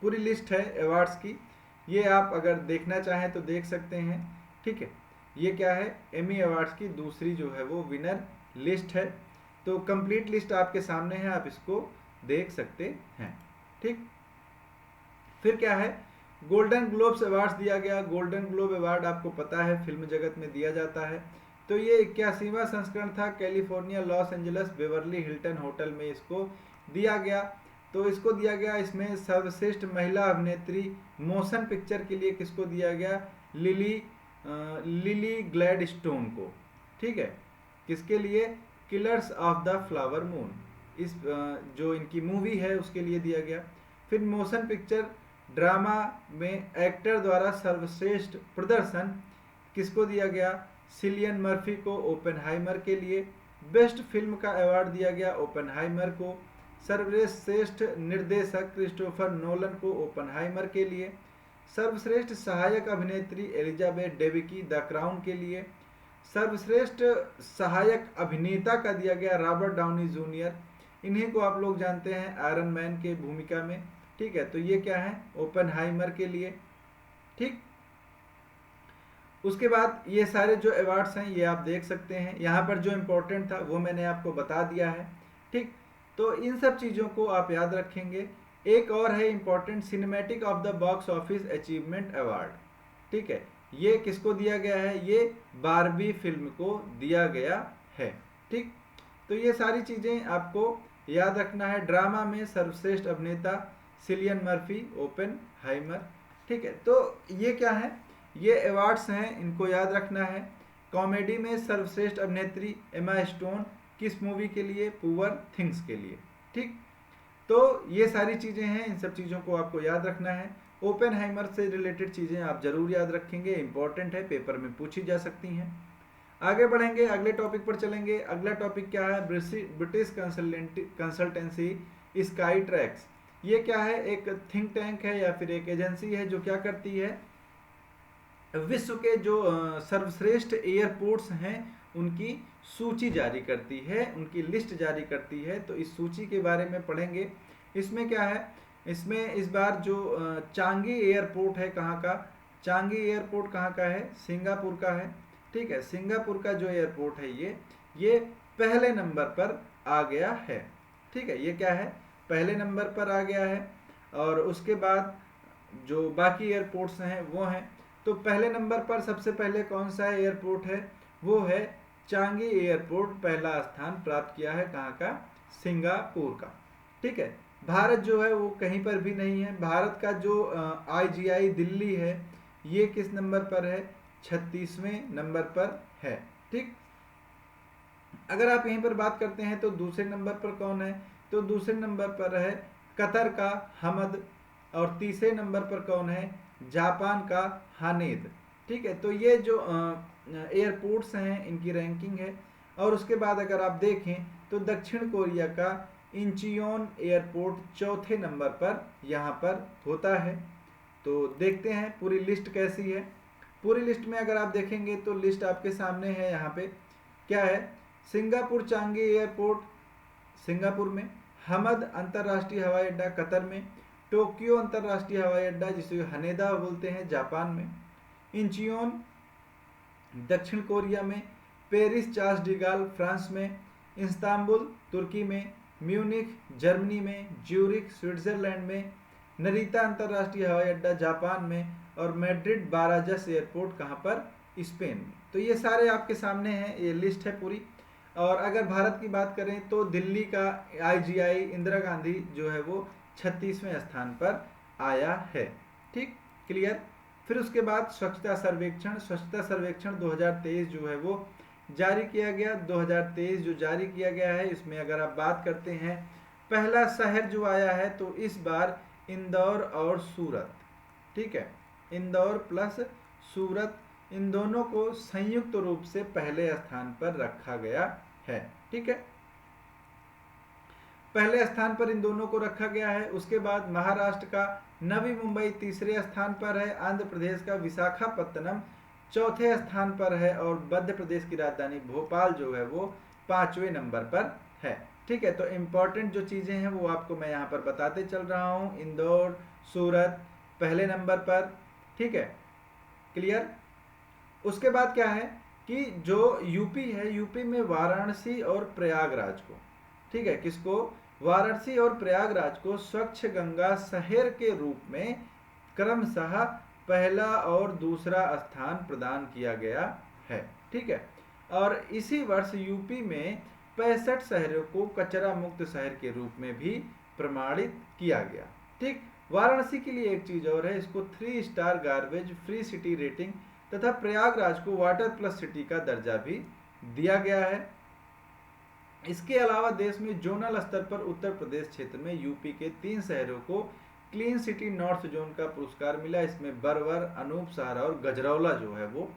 पूरी लिस्ट है अवार्ड्स की, ये आप अगर देखना चाहें तो देख सकते हैं। ठीक है, ये क्या है, एमी अवार्ड्स की दूसरी जो है वो विनर लिस्ट है। तो कंप्लीट लिस्ट आपके सामने है, आप इसको देख सकते हैं। ठीक, फिर क्या है, गोल्डन ग्लोब्स अवार्ड्स दिया गया। गोल्डन ग्लोब अवार्ड आपको पता है फिल्म जगत में दिया जाता है। तो ये 81वां संस्करण था, California, Los Angeles, Beverly Hilton hotel में इसको दिया गया। तो इसको दिया गया, इसमें सर्वश्रेष्ठ महिला अभिनेत्री मोशन पिक्चर के लिए किसको दिया गया, लिली ग्लैडस्टोन को। ठीक है, किसके लिए, killers of the flower moon, इस जो इनकी मूवी है उसके लिए दिया गया। फिर मोशन पिक्चर ड्रामा में एक्टर द्वारा सर्वश्रेष्ठ प्रदर्शन किसको दिया गया, सिलियन मर्फी को ओपेनहाइमर के लिए। बेस्ट फिल्म का अवार्ड दिया गया ओपेनहाइमर को। सर्वश्रेष्ठ निर्देशक क्रिस्टोफर नोलन को ओपेनहाइमर के लिए। सर्वश्रेष्ठ सहायक अभिनेत्री एलिजाबेथ डेबिकी द क्राउन के लिए। सर्वश्रेष्ठ सहायक अभिनेता का दिया गया रॉबर्ट डाउनी जूनियर, इन्हीं को आप लोग जानते हैं आयरन मैन के भूमिका में। ठीक है, तो ये क्या है, ओपेनहाइमर के लिए। ठीक, उसके बाद ये सारे जो अवार्ड्स हैं ये आप देख सकते हैं, यहाँ पर जो इम्पोर्टेंट था वो मैंने आपको बता दिया है। ठीक, तो इन सब चीज़ों को आप याद रखेंगे। एक और है important, cinematic of the box office achievement award. ठीक है, ये किसको दिया गया है, ये बारबी फिल्म को दिया गया है। ठीक, तो ये सारी चीज़ें आपको याद रखना है। ड्रामा में सर्वश्रेष्ठ अभिनेता सिलियन मर्फी ओपेनहाइमर। ठीक है, तो ये क्या है, ये अवार्ड्स हैं, इनको याद रखना है। कॉमेडी में सर्वश्रेष्ठ अभिनेत्री एमा स्टोन, किस मूवी के लिए, पुअर थिंग्स के लिए। ठीक, तो ये सारी चीज़ें हैं, इन सब चीज़ों को आपको याद रखना है। ओपेनहाइमर से रिलेटेड चीज़ें आप जरूर याद रखेंगे, इंपॉर्टेंट है, पेपर में पूछी जा सकती हैं। आगे बढ़ेंगे, अगले टॉपिक पर चलेंगे। अगला टॉपिक क्या है, ब्रिटिश कंसल्टेंसी स्काई ट्रैक्स। ये क्या है, एक थिंक टैंक है या फिर एक एजेंसी है जो क्या करती है, विश्व के जो सर्वश्रेष्ठ एयरपोर्ट्स हैं उनकी सूची जारी करती है, उनकी लिस्ट जारी करती है। तो इस सूची के बारे में पढ़ेंगे। इसमें क्या है, इसमें इस बार जो चांगी एयरपोर्ट है, कहाँ का, चांगी एयरपोर्ट कहाँ का है, सिंगापुर का है। ठीक है, सिंगापुर का जो एयरपोर्ट है ये पहले नंबर पर आ गया है। ठीक है, ये क्या है, पहले नंबर पर आ गया है। और उसके बाद जो बाकी एयरपोर्ट्स हैं वो हैं, तो पहले नंबर पर सबसे पहले कौन सा एयरपोर्ट है, वो है चांगी एयरपोर्ट, पहला स्थान प्राप्त किया है, कहाँ का, सिंगापुर का। ठीक है, भारत जो है वो कहीं पर भी नहीं है। भारत का जो IGI दिल्ली है ये किस नंबर पर है, 36वें नंबर पर है। ठीक, अगर आप यहीं पर बात करते हैं तो दूसरे नंबर पर कौन है, तो दूसरे नंबर पर है कतर का हमद, और तीसरे नंबर पर कौन है, जापान का हानेद। ठीक है, तो ये जो एयरपोर्ट्स हैं इनकी रैंकिंग है। और उसके बाद अगर आप देखें तो दक्षिण कोरिया का इंचियोन एयरपोर्ट चौथे नंबर पर यहाँ पर होता है। तो देखते हैं पूरी लिस्ट कैसी है। पूरी लिस्ट में अगर आप देखेंगे तो लिस्ट आपके सामने है। यहाँ पे क्या है, सिंगापुर चांगी एयरपोर्ट सिंगापुर में, हमद अंतर्राष्ट्रीय हवाई अड्डा कतर में, टोक्यो अंतर्राष्ट्रीय हवाई अड्डा जिसे हनेदा बोलते हैं जापान में, इंचियोन दक्षिण कोरिया में, पेरिस चार्ल्स डिगाल फ्रांस में, इस्तांबुल तुर्की में, म्यूनिख जर्मनी में, ज्यूरिख स्विट्जरलैंड में, नरीता अंतर्राष्ट्रीय हवाई अड्डा जापान में, और मैड्रिड बाराजस एयरपोर्ट कहाँ पर, स्पेन में। तो ये सारे आपके सामने हैं, ये लिस्ट है पूरी। और अगर भारत की बात करें तो दिल्ली का IGI इंदिरा गांधी जो है वो 36वें स्थान पर आया है। ठीक, क्लियर। फिर उसके बाद स्वच्छता सर्वेक्षण 2023 जो है वो जारी किया गया 2023 जो जारी किया गया है, इसमें अगर आप बात करते हैं पहला शहर जो आया है तो इस बार इंदौर और सूरत, ठीक है, इंदौर प्लस सूरत, इन दोनों को संयुक्त रूप से पहले स्थान पर रखा गया है, ठीक है, पहले स्थान पर इन दोनों को रखा गया है। उसके बाद महाराष्ट्र का नवी मुंबई तीसरे स्थान पर है, आंध्र प्रदेश का विशाखापत्तनम चौथे स्थान पर है और मध्य प्रदेश की राजधानी भोपाल जो है वो 5वें नंबर पर है, ठीक है। तो इम्पोर्टेंट जो चीज़ें हैं वो आपको मैं यहाँ पर बताते चल रहा हूँ। इंदौर सूरत पहले नंबर पर, ठीक है, क्लियर। उसके बाद क्या है कि जो यूपी है, यूपी में वाराणसी और प्रयागराज को, ठीक है, किसको, वाराणसी और प्रयागराज को स्वच्छ गंगा शहर के रूप में क्रमशः पहला और दूसरा स्थान प्रदान किया गया है, ठीक है। और इसी वर्ष यूपी में 65 शहरों को कचरा मुक्त शहर के रूप में भी प्रमाणित किया गया, ठीक। वाराणसी के लिए एक चीज और है, इसको 3 star garbage free city rating तथा प्रयागराज को वाटर प्लस सिटी का दर्जा भी दिया गया है। इसके अलावा देश में जोनल स्तर पर उत्तर प्रदेश क्षेत्र में यूपी के 3 शहरों को क्लीन सिटी नॉर्थ जोन का पुरस्कार मिला। इसमें बरवर, अनूप सहारा और गजरौला जो है वो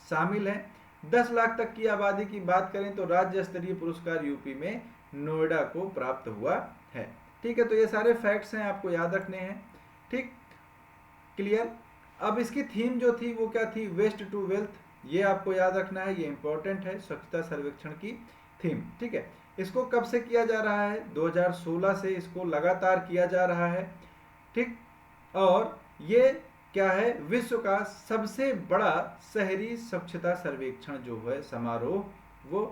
शामिल है। 10 लाख तक की आबादी की बात करें तो राज्य स्तरीय पुरस्कार यूपी में नोएडा को प्राप्त हुआ है, ठीक है। तो ये सारे फैक्ट्स हैं, आपको याद रखने हैं, ठीक, क्लियर। अब इसकी थीम जो थी वो क्या थी, वेस्ट टू वेल्थ, ये आपको याद रखना है, ये इंपॉर्टेंट है स्वच्छता सर्वेक्षण की थीम, ठीक है। इसको कब से किया जा रहा है, 2016 से इसको लगातार किया जा रहा है, ठीक। और ये क्या है, विश्व का सबसे बड़ा शहरी स्वच्छता सर्वेक्षण जो है समारोह वो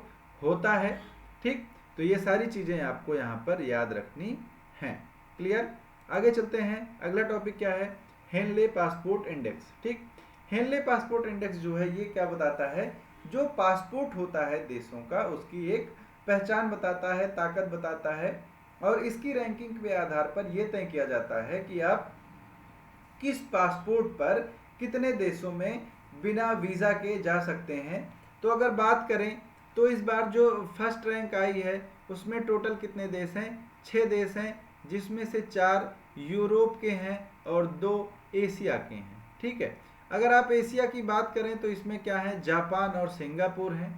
होता है, ठीक। तो ये सारी चीजें आपको यहाँ पर याद रखनी हैं, क्लियर। आगे चलते हैं, अगला टॉपिक क्या है, हेनले पासपोर्ट इंडेक्स, ठीक। हेनले पासपोर्ट इंडेक्स जो है ये क्या बताता है, जो पासपोर्ट होता है देशों का उसकी एक पहचान बताता है, ताकत बताता है, और इसकी रैंकिंग के आधार पर यह तय किया जाता है कि आप किस पासपोर्ट पर कितने देशों में बिना वीज़ा के जा सकते हैं। तो अगर बात करें तो इस बार जो फर्स्ट रैंक आई है उसमें टोटल कितने देश हैं, 6 देश हैं, जिसमें से 4 यूरोप के हैं और 2 एशिया के हैं, ठीक है। अगर आप एशिया की बात करें तो इसमें क्या है, जापान और सिंगापुर हैं,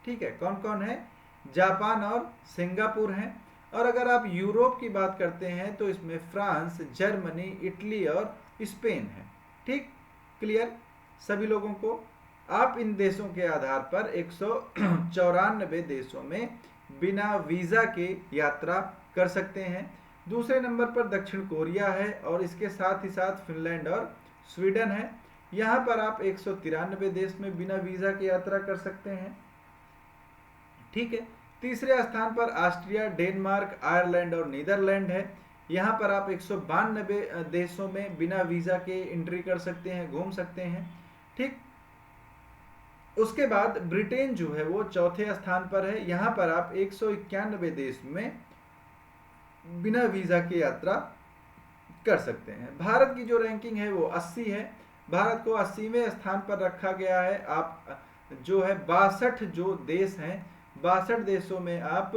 ठीक है। कौन कौन है, जापान और सिंगापुर हैं। और अगर आप यूरोप की बात करते हैं तो इसमें फ्रांस, जर्मनी, इटली और स्पेन है, ठीक, क्लियर सभी लोगों को। आप इन देशों के आधार पर 194 देशों में बिना वीज़ा के यात्रा कर सकते हैं। दूसरे नंबर पर दक्षिण कोरिया है और इसके साथ ही साथ फिनलैंड और स्वीडन है। यहाँ पर आप 193 देश में बिना वीज़ा के यात्रा कर सकते हैं, ठीक है। तीसरे स्थान पर ऑस्ट्रिया, डेनमार्क, आयरलैंड और नीदरलैंड है। यहाँ पर आप 192 देशों में बिना वीज़ा के एंट्री कर सकते हैं, घूम सकते हैं, ठीक। उसके बाद ब्रिटेन जो है वो चौथे स्थान पर है। यहाँ पर आप 191 देश में बिना वीज़ा के यात्रा कर सकते हैं। भारत की जो रैंकिंग है वो 80 है, भारत को 80वें स्थान पर रखा गया है। आप जो है 62 जो देश हैं, 62 देशों में आप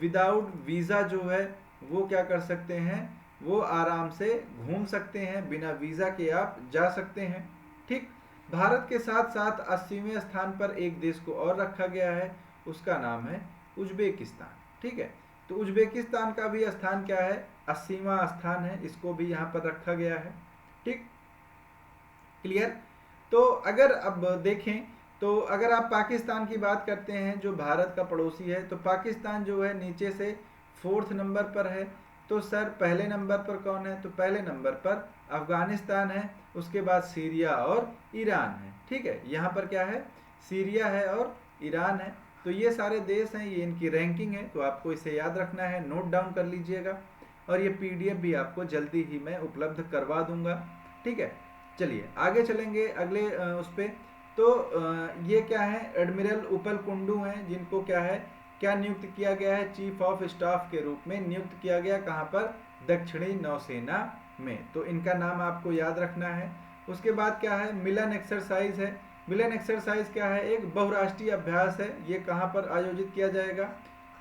विदाउट वीज़ा जो है वो क्या कर सकते हैं, वो आराम से घूम सकते हैं, बिना वीज़ा के आप जा सकते हैं, ठीक। भारत के साथ साथ 80वें स्थान पर एक देश को और रखा गया है, उसका नाम है उज्बेकिस्तान, ठीक है। तो उज्बेकिस्तान का भी स्थान क्या है, 80वां स्थान है, इसको भी यहाँ पर रखा गया है, ठीक, क्लियर। तो अगर अब देखें तो अगर आप पाकिस्तान की बात करते हैं जो भारत का पड़ोसी है, तो पाकिस्तान जो है नीचे से 4th नंबर पर है। तो सर पहले नंबर पर कौन है, तो पहले नंबर पर अफगानिस्तान है, उसके बाद सीरिया और ईरान है, ठीक है। यहाँ पर क्या है, सीरिया है और ईरान है। तो ये सारे देश हैं, ये इनकी रैंकिंग है, तो आपको इसे याद रखना है, नोट डाउन कर लीजिएगा। और ये PDF भी आपको जल्दी ही मैं उपलब्ध करवा दूंगा, ठीक है। चलिए आगे चलेंगे अगले उस पर। तो ये क्या है, एडमिरल उपल कुंडू हैं, जिनको क्या है, क्या नियुक्त किया गया है, चीफ ऑफ स्टाफ के रूप में नियुक्त किया गया, कहाँ पर, दक्षिणी नौसेना में। तो इनका नाम आपको याद रखना है। उसके बाद क्या है, मिलन एक्सरसाइज है, मिलन एक्सरसाइज क्या है? एक बहुराष्ट्रीय अभ्यास है। ये कहाँ पर आयोजित किया जाएगा?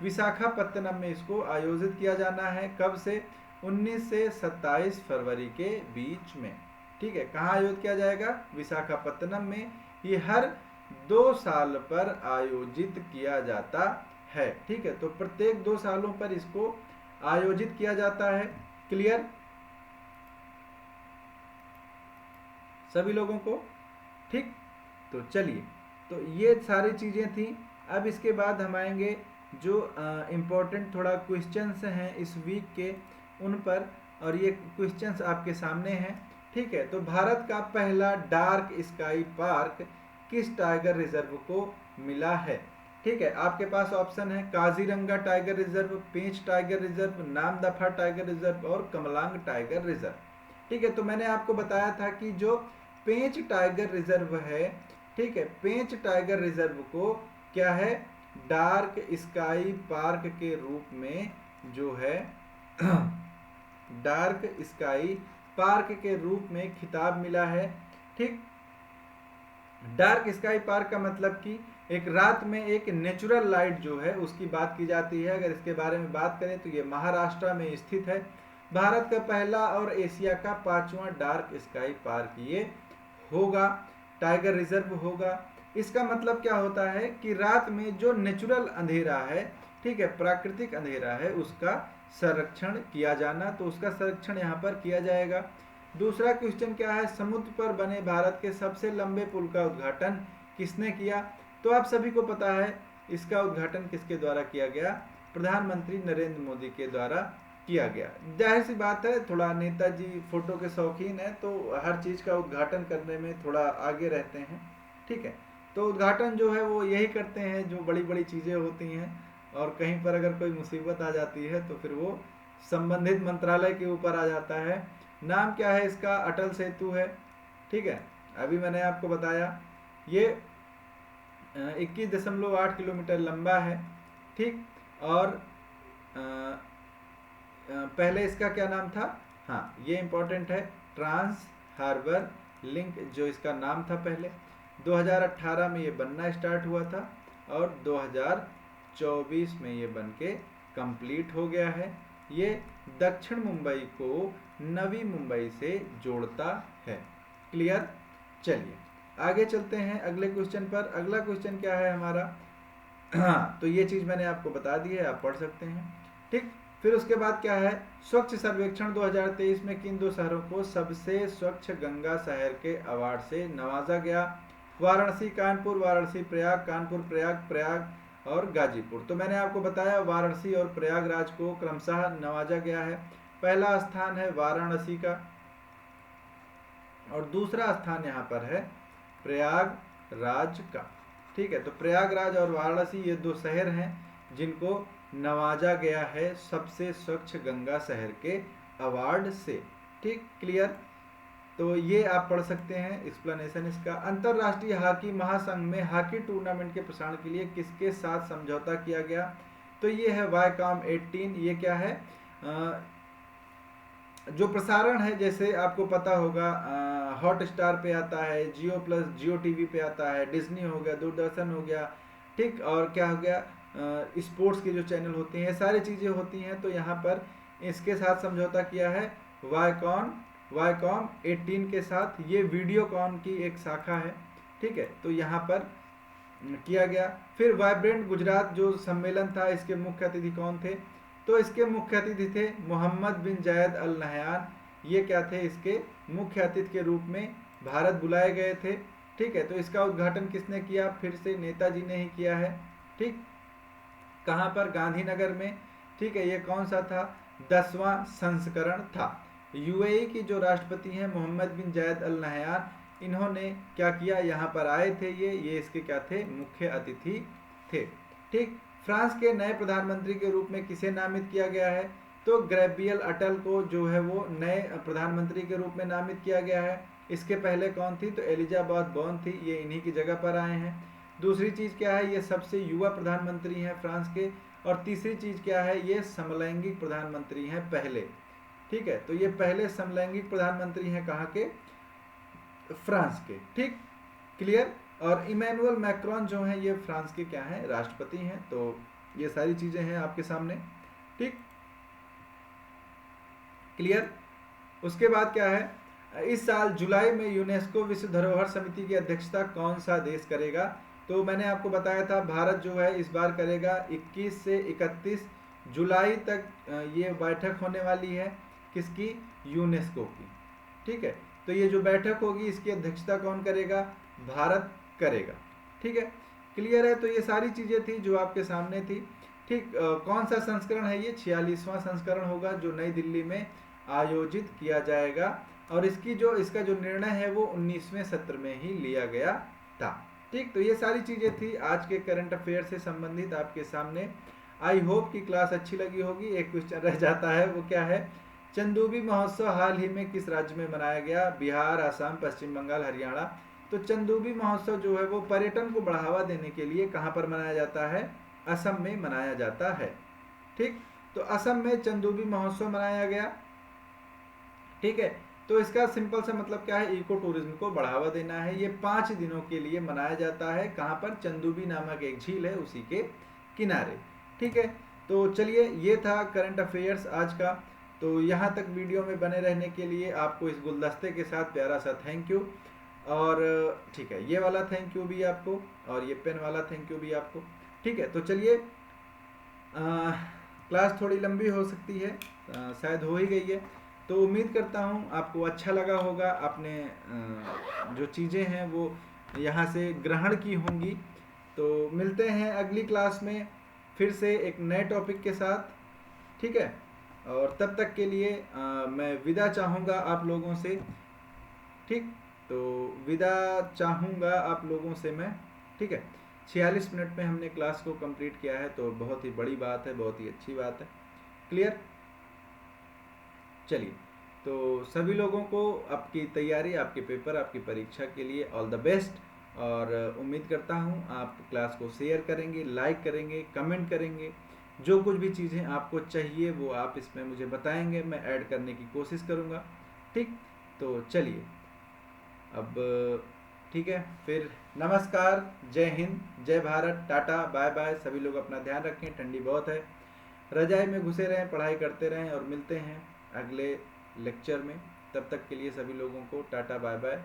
विशाखापत्तनम में इसको आयोजित किया जाना है। कब से? 19 से 27 फरवरी के बीच में। ठीक है, कहाँ आयोजित किया जाएगा? विशाखापत्तनम में। ये हर 2 साल पर आयोजित किया जाता है। ठीक है, तो प्रत्येक 2 सालों पर इसको आयोजित किया जाता है। क्लियर सभी लोगों को? ठीक, तो चलिए, तो ये सारी चीज़ें थी। अब इसके बाद हम आएंगे जो इम्पोर्टेंट थोड़ा क्वेश्चंस हैं इस वीक के, उन पर, और ये क्वेश्चंस आपके सामने हैं। ठीक है, तो भारत का पहला डार्क स्काई पार्क किस टाइगर रिजर्व को मिला है? ठीक है, आपके पास ऑप्शन है Kaziranga tiger reserve, Pench tiger reserve, Namdapha tiger reserve और कमलांग टाइगर रिजर्व। ठीक है, तो मैंने आपको बताया था कि जो पेंच टाइगर रिजर्व है, ठीक है, पेंच टाइगर रिजर्व को क्या है? डार्क स्काई पार्क के रूप में जो है डार्क स्काई पार्क के रूप में खिताब मिला है। ठीक, डार्क स्काई पार्क का मतलब कि एक रात में एक नेचुरल लाइट जो है उसकी बात की जाती है। अगर इसके बारे में बात करें तो ये महाराष्ट्र में स्थित है। भारत का पहला और एशिया का 5वां डार्क स्काई पार्क ये होगा, टाइगर रिजर्व होगा। इसका मतलब क्या होता है कि रात में जो नेचुरल अंधेरा है, ठीक है, प्राकृतिक अंधेरा है, उसका संरक्षण किया जाना, तो उसका संरक्षण यहाँ पर किया जाएगा। दूसरा क्वेश्चन क्या है? समुद्र पर बने भारत के सबसे लंबे पुल का उद्घाटन किसने किया? तो आप सभी को पता है इसका उद्घाटन किसके द्वारा किया गया? प्रधानमंत्री नरेंद्र मोदी के द्वारा किया गया। जाहिर सी बात है, थोड़ा नेताजी फोटो के शौकीन है, तो हर चीज़ का उद्घाटन करने में थोड़ा आगे रहते हैं। ठीक है, तो उद्घाटन जो है वो यही करते हैं जो बड़ी बड़ी चीज़ें होती हैं, और कहीं पर अगर कोई मुसीबत आ जाती है तो फिर वो संबंधित मंत्रालय के ऊपर आ जाता है। नाम क्या है इसका? अटल सेतु है। ठीक है, अभी मैंने आपको बताया ये 21.8 किलोमीटर लंबा है। ठीक, और पहले इसका क्या नाम था? हाँ, ये इंपॉर्टेंट है, ट्रांस हार्बर लिंक जो इसका नाम था पहले। 2018 में ये बनना स्टार्ट हुआ था और 2024 में ये बन के कंप्लीट हो गया है। ये दक्षिण मुंबई को नवी मुंबई से जोड़ता है। क्लियर? चलिए आगे चलते हैं अगले क्वेश्चन पर। अगला क्वेश्चन क्या है हमारा? हाँ, तो ये चीज़ मैंने आपको बता दी है, आप पढ़ सकते हैं। ठीक, फिर उसके बाद क्या है? स्वच्छ सर्वेक्षण 2023 में किन 2 शहरों को सबसे स्वच्छ गंगा शहर के अवार्ड से नवाजा गया? वाराणसी कानपुर, वाराणसी प्रयाग, कानपुर प्रयाग, प्रयाग और गाजीपुर। तो मैंने आपको बताया वाराणसी और प्रयागराज को क्रमशः नवाजा गया है। पहला स्थान है वाराणसी का और दूसरा स्थान यहाँ पर है प्रयागराज का। ठीक है, तो प्रयागराज और वाराणसी ये 2 शहर हैं जिनको नवाजा गया है सबसे स्वच्छ गंगा शहर के अवार्ड से। ठीक, क्लियर? तो ये आप पढ़ सकते हैं एक्सप्लेनेशन इसका। अंतरराष्ट्रीय हॉकी महासंघ में हॉकी टूर्नामेंट के प्रसारण के लिए किसके साथ समझौता किया गया? तो ये है वायकॉम 18। ये क्या है? जो प्रसारण है, जैसे आपको पता होगा हॉट स्टार पे आता है, जियो प्लस, जियो टीवी पे आता है, डिज्नी हो गया, दूरदर्शन हो गया, ठीक, और क्या हो गया, स्पोर्ट्स के जो चैनल होते हैं, सारी चीज़ें होती हैं। तो यहाँ पर इसके साथ समझौता किया है वायकॉम 18 के साथ। ये वीडियोकॉन की एक शाखा है। ठीक है, तो यहाँ पर किया गया। फिर वाइब्रेंट गुजरात जो सम्मेलन था, इसके मुख्य अतिथि कौन थे? तो इसके मुख्य अतिथि थे मोहम्मद बिन जायद अल नहयान। ये क्या थे? इसके मुख्य अतिथि के रूप में भारत बुलाए गए थे। ठीक है, तो इसका उद्घाटन किसने किया? फिर से नेताजी ने ही किया है। ठीक, कहाँ पर? गांधीनगर में। ठीक है, ये कौन सा था? 10वां संस्करण था। यूएई की जो राष्ट्रपति हैं मोहम्मद बिन जायद अल नहयान, इन्होंने क्या किया? यहाँ पर आए थे, ये इसके क्या थे? मुख्य अतिथि थे। ठीक, फ्रांस के नए प्रधानमंत्री के रूप में किसे नामित किया गया है? तो गैब्रियल अटल को जो है वो नए प्रधानमंत्री के रूप में नामित किया गया है। इसके पहले कौन थी? तो एलिजाबेथ बोर्न थी, ये इन्हीं की जगह पर आए हैं। दूसरी चीज़ क्या है? ये सबसे युवा प्रधानमंत्री हैं फ्रांस के। और तीसरी चीज़ क्या है? ये समलैंगिक प्रधानमंत्री हैं पहले। ठीक है, तो ये पहले समलैंगिक प्रधानमंत्री हैं कहाँ के? फ्रांस के। ठीक, क्लियर? और इमैनुअल मैक्रोन जो हैं ये फ्रांस के क्या हैं, राष्ट्रपति हैं। तो ये सारी चीज़ें हैं आपके सामने, ठीक, क्लियर। उसके बाद क्या है, इस साल जुलाई में यूनेस्को विश्व धरोहर समिति की अध्यक्षता कौन सा देश करेगा? तो मैंने आपको बताया था भारत जो है इस बार करेगा 21 से 31 जुलाई तक ये बैठक होने वाली है, किसकी, यूनेस्को की, ठीक है। तो ये जो बैठक होगी इसकी अध्यक्षता कौन करेगा, भारत करेगा, ठीक है, क्लियर है। तो ये सारी चीज़ें थी जो आपके सामने थी, ठीक। कौन सा संस्करण है ये, 46वां संस्करण होगा जो नई दिल्ली में आयोजित किया जाएगा, और इसका जो निर्णय है वो 19वें सत्र में ही लिया गया था, ठीक। तो ये सारी चीज़ें थी आज के करंट अफेयर से संबंधित आपके सामने। आई होप कि क्लास अच्छी लगी होगी। एक क्वेश्चन रह जाता है, वो क्या है, चंदूबी महोत्सव हाल ही में किस राज्य में मनाया गया? बिहार, असम, पश्चिम बंगाल, हरियाणा। तो चंदूबी महोत्सव जो है वो पर्यटन को बढ़ावा देने के लिए कहाँ पर मनाया जाता है? असम में मनाया जाता है, ठीक। तो असम में चंदूबी महोत्सव मनाया गया, ठीक है। तो इसका सिंपल सा मतलब क्या है, इको टूरिज्म को बढ़ावा देना है। ये 5 दिनों के लिए मनाया जाता है, कहाँ पर? चंदूबी नामक एक झील है उसी के किनारे, ठीक है। तो चलिए, ये था करंट अफेयर्स आज का। तो यहाँ तक वीडियो में बने रहने के लिए आपको इस गुलदस्ते के साथ प्यारा सा थैंक यू, और ठीक है, ये वाला थैंक यू भी आपको, और ये पेन वाला थैंक यू भी आपको, ठीक है। तो चलिए, क्लास थोड़ी लंबी हो सकती है, शायद हो ही गई है। तो उम्मीद करता हूँ आपको अच्छा लगा होगा, आपने जो चीज़ें हैं वो यहाँ से ग्रहण की होंगी। तो मिलते हैं अगली क्लास में फिर से एक नए टॉपिक के साथ, ठीक है। और तब तक के लिए मैं विदा चाहूँगा आप लोगों से, ठीक। तो विदा चाहूँगा आप लोगों से मैं, ठीक है। 46 मिनट में हमने क्लास को कंप्लीट किया है, तो बहुत ही बड़ी बात है, बहुत ही अच्छी बात है, क्लियर। चलिए, तो सभी लोगों को आपकी तैयारी, आपके पेपर, आपकी परीक्षा के लिए ऑल द बेस्ट, और उम्मीद करता हूँ आप क्लास को शेयर करेंगे, लाइक करेंगे, कमेंट करेंगे। जो कुछ भी चीज़ें आपको चाहिए वो आप इसमें मुझे बताएंगे, मैं ऐड करने की कोशिश करूँगा, ठीक। तो चलिए अब, ठीक है, फिर नमस्कार, जय हिंद, जय भारत, टाटा, बाय बाय। सभी लोग अपना ध्यान रखें, ठंडी बहुत है, रजाई में घुसे रहें, पढ़ाई करते रहें, और मिलते हैं अगले लेक्चर में। तब तक के लिए सभी लोगों को टाटा, बाय बाय।